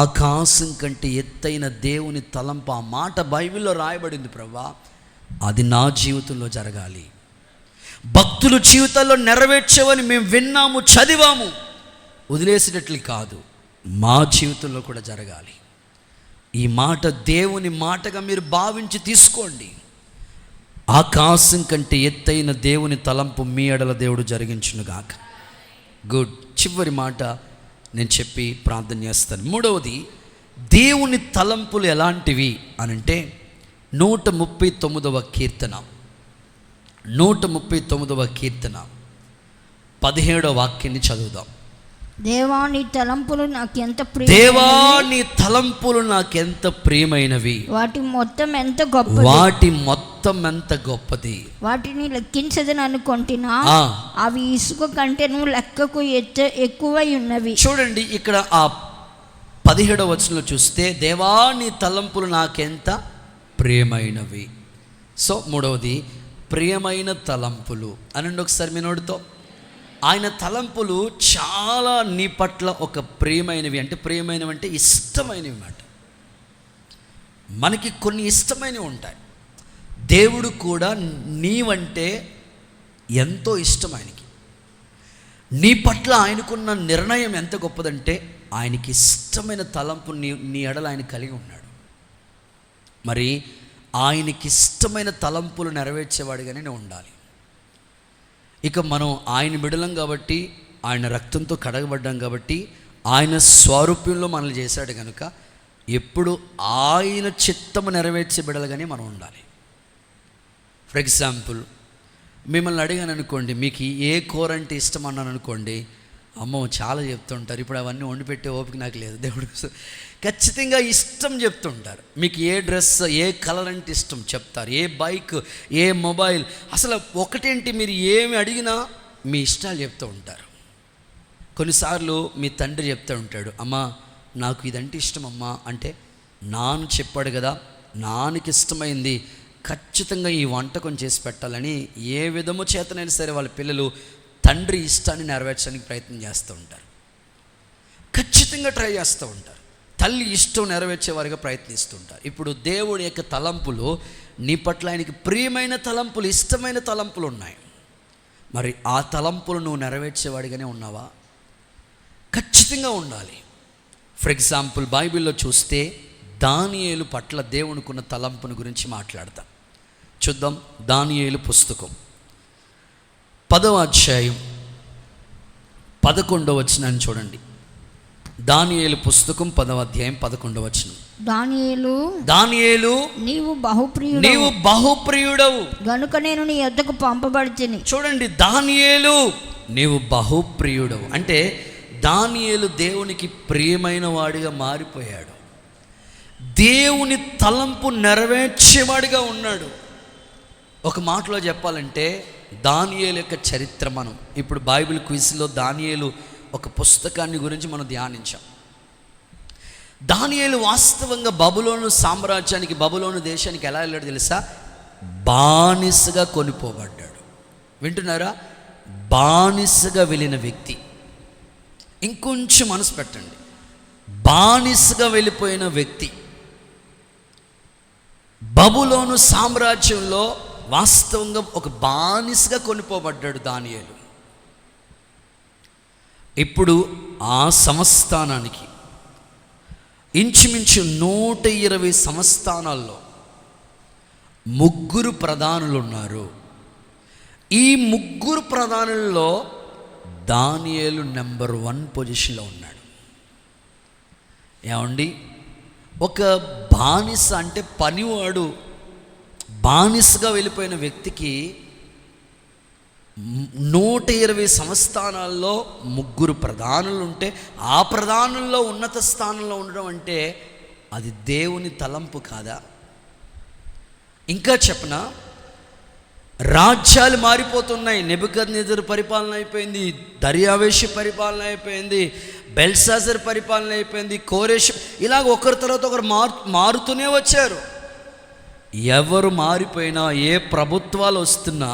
S1: ఆకాశం కంటే ఎత్తైన దేవుని తలంపు, ఆ మాట బైబిల్లో రాయబడింది ప్రభువా, అది నా జీవితంలో జరగాలి. భక్తుల జీవితాల్లో నెరవేర్చేవని మేము విన్నాము, చదివాము, వదిలేసేటట్లు కాదు, మా జీవితంలో కూడా జరగాలి. ఈ మాట దేవుని మాటగా మీరు భావించి తీసుకోండి. ఆకాశం కంటే ఎత్తైన దేవుని తలంపు మీ ఎడల దేవుడు జరిగించునుగాక. గుడ్. చివరి మాట నేను చెప్పి ప్రార్థన చేస్తాను. 3వది, దేవుని తలంపులు ఎలాంటివి అనంటే 139వ కీర్తన 17వ వాక్యాన్ని చదువుదాం.
S2: దేవా నీ తలంపులు నాకెంత
S1: ప్రియమైనవి,
S2: వాటి మొత్తం ఎంత గొప్పది, వాటిని లెక్కించదని అనుకుంటున్నా, అవి ఇసుక కంటేను లెక్కకు ఎక్కువై ఉన్నవి.
S1: చూడండి, ఇక్కడ ఆ 17వ వచనంలో చూస్తే, దేవా నీ తలంపులు నాకెంత ప్రియమైనవి. సో 3వది ప్రియమైన తలంపులు అనండి ఒకసారి మీ నోటితో. ఆయన తలంపులు చాలా నీ పట్ల ఒక ప్రియమైనవి. అంటే ప్రియమైనవి అంటే ఇష్టమైనవి అన్నమాట. మనకి కొన్ని ఇష్టమైనవి ఉంటాయి. దేవుడు కూడా నీవంటే ఎంతో ఇష్టం ఆయనకి. నీ పట్ల ఆయనకున్న నిర్ణయం ఎంత గొప్పదంటే, ఆయనకి ఇష్టమైన తలంపు నీ ఎడల ఆయన కలిగి ఉన్నాడు. మరి ఆయనకి ఇష్టమైన తలంపులు నెరవేర్చేవాడిగానే నేను ఉండాలి. ఇక మనం ఆయన బిడలం కాబట్టి, ఆయన రక్తంతో కడగబడ్డాం కాబట్టి, ఆయన స్వరూప్యంలో మనల్ని చేశాడు కనుక ఎప్పుడు ఆయన చిత్తము నెరవేర్చే బిడలుగానే మనం ఉండాలి. ఫర్ ఎగ్జాంపుల్, మిమ్మల్ని అడిగాను అనుకోండి, మీకు ఏ కూర అంటే ఇష్టం అన్నాను అనుకోండి, అమ్మో చాలా చెప్తుంటారు. ఇప్పుడు అవన్నీ వండి పెట్టే ఓపిక నాకు లేదు. దేవుడు ఖచ్చితంగా ఇష్టం చెప్తుంటారు. మీకు ఏ డ్రెస్, ఏ కలర్ అంటే ఇష్టం చెప్తారు, ఏ బైక్, ఏ మొబైల్, అసలు ఒకటేంటి మీరు ఏమి అడిగినా మీ ఇష్టాలు చెప్తూ ఉంటారు. కొన్నిసార్లు మీ తండ్రి చెప్తూ ఉంటాడు, అమ్మా నాకు ఇదంటే ఇష్టం అమ్మా అంటే, నాన్న చెప్పాడు కదా, నాన్నకి ఇష్టమైంది ఖచ్చితంగా ఈ వంటకం చేసి పెట్టాలని ఏ విధము చేతనైనా సరే వాళ్ళ పిల్లలు తండ్రి ఇష్టాన్ని నెరవేర్చడానికి ప్రయత్నం చేస్తూ ఉంటారు. ఖచ్చితంగా ట్రై చేస్తూ ఉంటారు. తల్లి ఇష్టం నెరవేర్చేవారిగా ప్రయత్నిస్తూ ఉంటారు. ఇప్పుడు దేవుడి యొక్క తలంపులు నీ పట్ల ఆయనకి ప్రియమైన తలంపులు, ఇష్టమైన తలంపులు ఉన్నాయి. మరి ఆ తలంపులు నువ్వు నెరవేర్చేవాడిగానే ఉన్నావా? ఖచ్చితంగా ఉండాలి. ఫర్ ఎగ్జాంపుల్, బైబిల్లో చూస్తే దానియేలు పట్ల దేవునికున్న తలంపుని గురించి మాట్లాడతాం. చూద్దాం. దానియేలు పుస్తకం 10వ అధ్యాయం 11వ వచనాన్ని చూడండి. దానియేలు పుస్తకం 10వ అధ్యాయం 11వ వచనం. దానియేలు నీవు బహుప్రియుడవు
S2: గనుక నేను నీ యొద్దకు పంపబడితిని.
S1: చూడండి, దానియేలు నీవు బహుప్రియుడవు అంటే దానియేలు దేవునికి ప్రియమైన వాడిగా మారిపోయాడు. దేవుని తలంపు నెరవేర్చేవాడిగా ఉన్నాడు. ఒక మాటలో చెప్పాలంటే దానియేలు యొక్క చరిత్ర మనం ఇప్పుడు బైబిల్ క్విజ్లో దానియేలు ఒక పుస్తకాన్ని గురించి మనం ధ్యానించాం. దానియేలు వాస్తవంగా బబులోను సామ్రాజ్యానికి, బబులోను దేశానికి ఎలా వెళ్ళాడు తెలుసా? బానిసగా కొనిపోబడ్డాడు. వింటున్నారా? బానిసగా వెళ్ళిన వ్యక్తి. ఇంకొంచెం మనసు పెట్టండి, బానిసగా వెళ్ళిపోయిన వ్యక్తి బబులోను సామ్రాజ్యంలో వాస్తవంగా ఒక బానిసగా కొనిపోబడ్డాడు దానియేలు. ఇప్పుడు ఆ సంస్థానానికి ఇంచుమించు 120 సంస్థానాల్లో 3 ప్రధానులు ఉన్నారు. ఈ 3 ప్రధానుల్లో దానియేలు నెంబర్ 1 పొజిషన్లో ఉన్నాడు. ఏమండి, ఒక బానిస అంటే పనివాడు, బానిసగా వెళ్ళిపోయిన వ్యక్తికి 120 సంస్థానాల్లో 3 ప్రధానులు ఉంటే, ఆ ప్రధానుల్లో ఉన్నత స్థానంలో ఉండడం అంటే అది దేవుని తలంపు కాదా? ఇంకా చెప్పనా, రాజ్యాలు మారిపోతున్నాయి. నెబుకద్నెజరు పరిపాలన అయిపోయింది, దర్యావేషు పరిపాలన అయిపోయింది, బెల్షాజర్ పరిపాలన అయిపోయింది, కోరెషు, ఇలాగ ఒకరి తర్వాత ఒకరు మారుతూనే వచ్చారు. ఎవరు మారిపోయినా, ఏ ప్రభుత్వాలు వస్తున్నా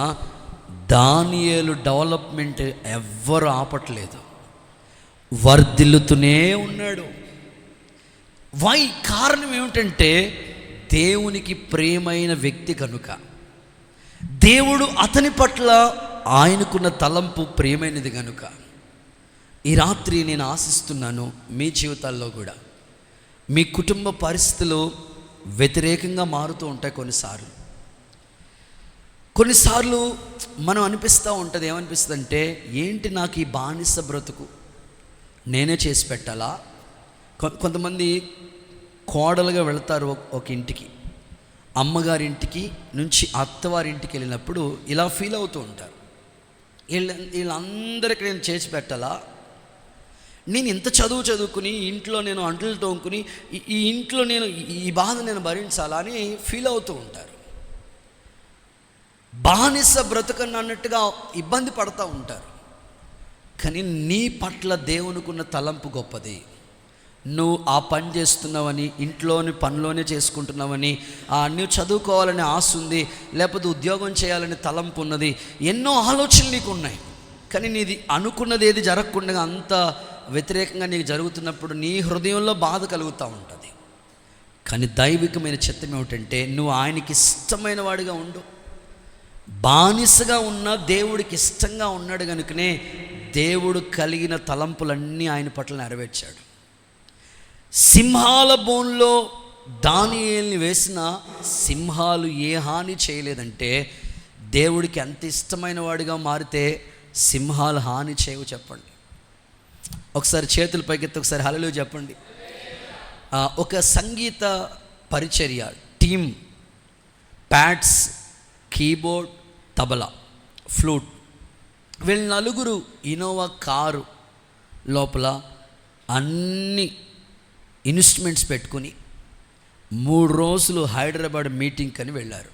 S1: దానియేలు డెవలప్మెంట్ ఎవ్వరు ఆపట్లేదు, వర్ధిల్లుతూనే ఉన్నాడు. కారణం ఏమిటంటే దేవునికి ప్రియమైన వ్యక్తి కనుక, దేవుడు అతని పట్ల ఆయనకున్న తలంపు ప్రియమైనది కనుక. ఈ రాత్రి నేను ఆశిస్తున్నాను మీ జీవితాల్లో కూడా మీ కుటుంబ పరిస్థితులు వ్యతిరేకంగా మారుతూ ఉంటాయి. కొన్నిసార్లు మనం అనిపిస్తూ ఉంటుంది, ఏమనిపిస్తుంది అంటే, ఏంటి నాకు ఈ బానిస బ్రతుకు, నేనే చేసి పెట్టాలా? కొంతమంది కోడలుగా వెళతారు ఒక ఇంటికి, అమ్మగారింటికి నుంచి అత్తవారింటికి వెళ్ళినప్పుడు ఇలా ఫీల్ అవుతూ ఉంటారు, వీళ్ళందరికీ నేను చేసి పెట్టాలా? నేను ఇంత చదువుకుని ఇంట్లో నేను అంట్లు తోముకుని ఈ ఇంట్లో నేను ఈ బాధ నేను భరించాలా అని ఫీల్ అవుతూ ఉంటారు. బానిస బ్రతుకని అన్నట్టుగా ఇబ్బంది పడుతూ ఉంటారు. కానీ నీ పట్ల దేవునికున్న తలంపు గొప్పది. నువ్వు ఆ పని చేస్తున్నావని, ఇంట్లోని పనిలోనే చేసుకుంటున్నావని, నువ్వు చదువుకోవాలని ఆశ ఉంది, లేకపోతే ఉద్యోగం చేయాలని తలంపు ఉన్నది, ఎన్నో ఆలోచనలు నీకు ఉన్నాయి. కానీ నీది అనుకున్నది ఏది జరగకుండా అంత వ్యతిరేకంగా నీకు జరుగుతున్నప్పుడు నీ హృదయంలో బాధ కలుగుతూ ఉంటుంది. కానీ దైవికమైన చిత్తం ఏమిటంటే, నువ్వు ఆయనకి ఇష్టమైన వాడిగా ఉండు. బానిసగా ఉన్న దేవుడికి ఇష్టంగా ఉన్నాడు కనుకనే దేవుడు కలిగిన తలంపులన్నీ ఆయన పట్ల నెరవేర్చాడు. సింహాల బోన్లో దానియేలుని వేసిన సింహాలు ఏ హాని చేయలేదంటే దేవుడికి ఎంత ఇష్టమైన వాడిగా మారితే సింహాలు హాని చేయవు చెప్పండి. ఒకసారి చేతులు పైకెత్తి ఒకసారి హల్లెలూయా చెప్పండి. ఒక సంగీత పరిచర్య team, pads, keyboard, tabla, flute, వీళ్ళు నలుగురు ఇనోవా కారు లోపల అన్ని ఇన్స్ట్రుమెంట్స్ పెట్టుకుని 3 రోజులు హైదరాబాద్ మీటింగ్ అని వెళ్ళారు.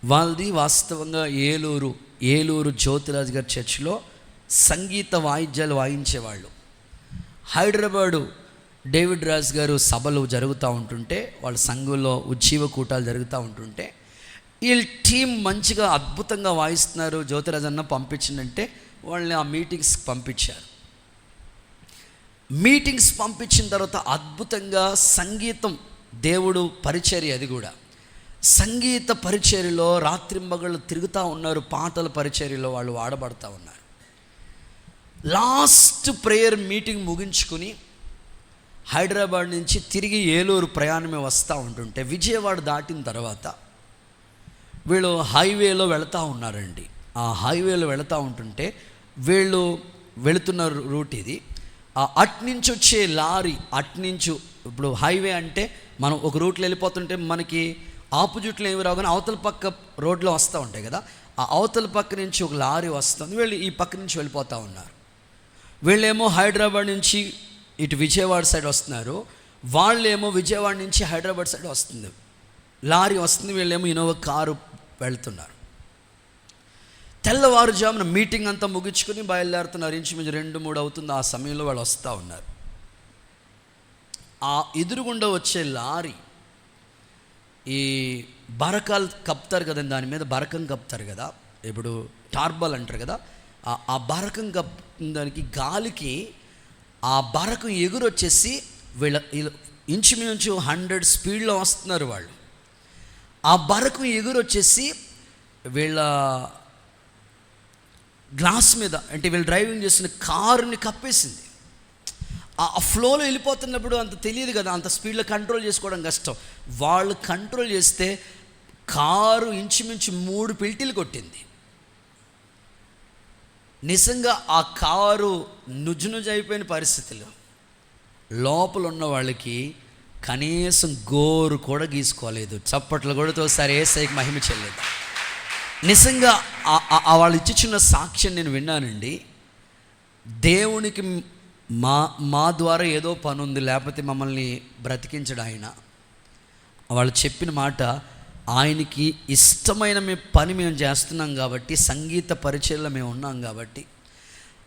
S1: వాళ్ళది వాస్తవంగా ఏలూరు జ్యోతిరాజు గారి చర్చిలో సంగీత వాయిద్యాలు వాయించేవాళ్ళు. హైదరాబాదు డేవిడ్ రాజ్ గారు సభలు జరుగుతూ ఉంటుంటే, వాళ్ళ సంఘంలో ఉజ్జీవ కూటాలు జరుగుతూ ఉంటుంటే, వీళ్ళ టీం మంచిగా అద్భుతంగా వాయిస్తున్నారు, జ్యోతిరాజ్ అన్న పంపించిందంటే వాళ్ళని ఆ మీటింగ్స్కి పంపించారు. మీటింగ్స్ పంపించిన తర్వాత అద్భుతంగా సంగీతం, దేవుడు పరిచర్య, అది కూడా సంగీత పరిచర్యలో రాత్రింబగళ్ళు తిరుగుతూ ఉన్నారు. పాటల పరిచర్యలో వాళ్ళు వాడబడుతూ ఉన్నారు. లాస్ట్ ప్రేయర్ మీటింగ్ ముగించుకుని హైదరాబాద్ నుంచి తిరిగి ఏలూరు ప్రయాణమే వస్తూ ఉంటుంటే, విజయవాడ దాటిన తర్వాత వీళ్ళు హైవేలో వెళుతూ ఉన్నారండి. ఆ హైవేలో వెళుతూ ఉంటుంటే, వీళ్ళు వెళుతున్న రూట్ ఇది. అట్నుంచి వచ్చే లారీ, అట్నుంచి ఇప్పుడు హైవే అంటే మనం ఒక రూట్లో వెళ్ళిపోతుంటే మనకి ఆపోజిట్లో ఏమి రావు కానీ అవతల పక్క రోడ్లో వస్తూ ఉంటాయి కదా, ఆ అవతల పక్క నుంచి ఒక లారీ వస్తుంది, వీళ్ళు ఈ పక్క నుంచి వెళ్ళిపోతూ ఉన్నారు. వీళ్ళేమో హైదరాబాద్ నుంచి ఇటు విజయవాడ సైడ్ వస్తున్నారు, వాళ్ళేమో విజయవాడ నుంచి హైదరాబాద్ సైడ్ వస్తుంది లారీ వస్తుంది, వీళ్ళేమో ఇనోవా కారు వెళ్తున్నారు. తెల్లవారుజామున మీటింగ్ అంతా ముగించుకొని బయలుదేరుతున్నారు. ఇంచుమించు 2-3 అవుతుంది. ఆ సమయంలో వాళ్ళు వస్తూ ఉన్నారు. ఆ ఎదురుగుండా వచ్చే లారీ ఈ బరకాలు కప్తారు కదండి, దాని మీద బరకం కప్తారు కదా, ఇప్పుడు టార్బల్ అంటారు కదా, ఆ బరకం దానికి గాలికి ఆ బరకం ఎగురొచ్చేసి వీళ్ళ ఇంచుమించు 100 స్పీడ్లో వస్తున్నారు వాళ్ళు. ఆ బరకం ఎగురొచ్చేసి వీళ్ళ గ్లాస్ మీద, అంటే వీళ్ళు డ్రైవింగ్ చేస్తున్న కారుని కప్పేసింది. ఆ ఫ్లోలో వెళ్ళిపోతున్నప్పుడు అంత తెలియదు కదా, అంత స్పీడ్లో కంట్రోల్ చేసుకోవడం కష్టం. వాళ్ళు కంట్రోల్ చేస్తే కారు ఇంచుమించు 3 పెల్టీలు కొట్టింది. నిజంగా ఆ కారు నుజ్జునుజ్జు అయిపోయిన పరిస్థితులు. లోపల ఉన్న వాళ్ళకి కనీసం గోరు కూడా గీసుకోలేదు. చప్పట్లు కొడుతూ ఒకసారి యేసయ్యకి మహిమ చెల్లేదు. నిజంగా వాళ్ళు ఇచ్చిన సాక్ష్యం నేను విన్నానండి. దేవునికి మా ద్వారా ఏదో పని ఉంది, లేకపోతే మమ్మల్ని బ్రతికించడు ఆయన. వాళ్ళు చెప్పిన మాట, ఆయనకి ఇష్టమైన పని మేము చేస్తున్నాం కాబట్టి, సంగీత పరిచయలో మేము ఉన్నాం కాబట్టి,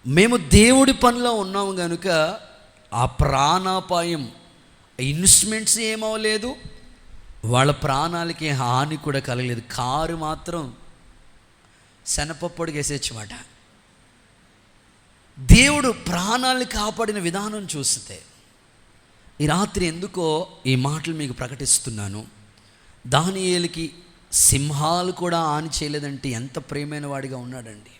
S1: మేము దేవుడి పనిలో ఉన్నాము కనుక ఆ ప్రాణాపాయం, ఇన్స్ట్రుమెంట్స్ ఏమవలేదు, వాళ్ళ ప్రాణాలకి హాని కూడా కలగలేదు. కారు మాత్రం శనపప్పొడికి వేసేచ్చమాట. దేవుడు ప్రాణాలను కాపాడిన విధానం చూస్తే, ఈ రాత్రి ఎందుకో ఈ మాటలు మీకు ప్రకటిస్తున్నాను. దానియేలుకి సింహాలు కూడా హాని చేయలేదంటే ఎంత ప్రియమైన వాడిగా ఉన్నాడండి.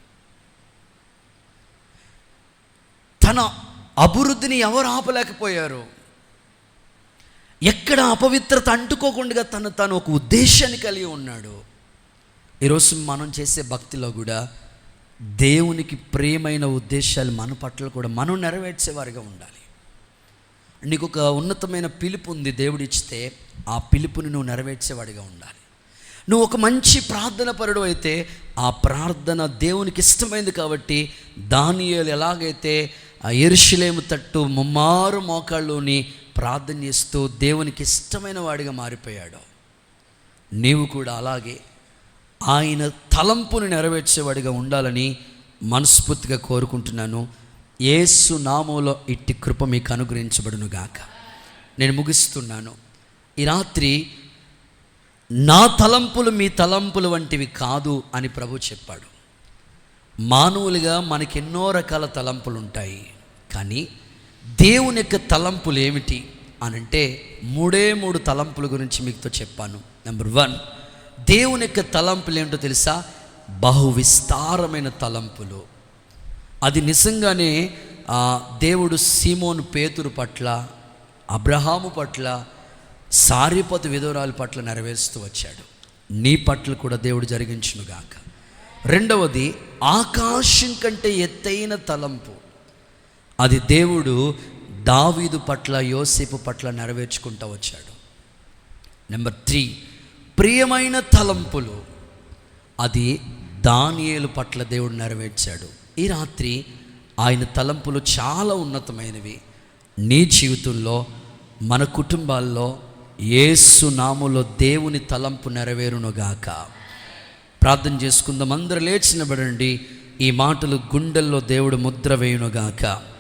S1: తన అభివృద్ధిని ఎవరు ఆపలేకపోయారు. ఎక్కడ అపవిత్రత అంటుకోకుండా తను ఒక ఉద్దేశాన్ని కలిగి ఉన్నాడు. ఈరోజు మనం చేసే భక్తిలో కూడా దేవునికి ప్రియమైన ఉద్దేశాలు మన పట్ల కూడా మనం నెరవేర్చేవారిగా ఉండాలి. నీకు ఒక ఉన్నతమైన పిలుపు ఉంది దేవుడు ఇచ్చితే, ఆ పిలుపుని నువ్వు నెరవేర్చేవాడిగా ఉండాలి. నువ్వు ఒక మంచి ప్రార్థన పరుడు అయితే ఆ ప్రార్థన దేవునికి ఇష్టమైంది కాబట్టి, దానియేలు ఎలాగైతే ఆ యెరూషలేము తట్టు ముమ్మారు మోకాళ్ళుని ప్రార్థన చేస్తూ దేవునికి ఇష్టమైన వాడిగా మారిపోయాడు, నీవు కూడా అలాగే ఆయన తలంపుని నెరవేర్చేవాడిగా ఉండాలని మనస్ఫూర్తిగా కోరుకుంటున్నాను. యేసు నామములో ఇట్టి కృప మీకు అనుగ్రహించబడును గాక. నేను ముగిస్తున్నాను. ఈ రాత్రి నా తలంపులు మీ తలంపులు వంటివి కాదు అని ప్రభు చెప్పాడు. మానవులుగా మనకెన్నో రకాల తలంపులు ఉంటాయి, కానీ దేవుని యొక్క తలంపులు ఏమిటి అనంటే 3 తలంపుల గురించి మీతో చెప్పాను. నెంబర్ 1, దేవుని యొక్క తలంపులు ఏమిటో తెలుసా? బహు విస్తారమైన తలంపులు. అది నిజంగానే దేవుడు సీమోను పేతురు పట్ల, అబ్రహాము పట్ల, సారీపోతు విధవరాలి పట్ల నెరవేరుస్తూ వచ్చాడు. నీ పట్ల కూడా దేవుడు జరిగించునుగాక. రెండవది, ఆకాశం కంటే ఎత్తైన తలంపు. అది దేవుడు దావీదు పట్ల, యోసేపు పట్ల నెరవేర్చుకుంటూ వచ్చాడు. నెంబర్ 3, ప్రియమైన తలంపులు. అది దానియేలు పట్ల దేవుడు నెరవేర్చాడు. ఈ రాత్రి ఆయన తలంపులు చాలా ఉన్నతమైనవి. నీ జీవితంలో, మన కుటుంబాల్లో యేసు నామములో దేవుని తలంపు నెరవేరునుగాక. ప్రార్థన చేసుకుందాం. అందరూ లేచి నిలబడండి. ఈ మాటలు గుండెల్లో దేవుడు ముద్ర వేయునుగాక.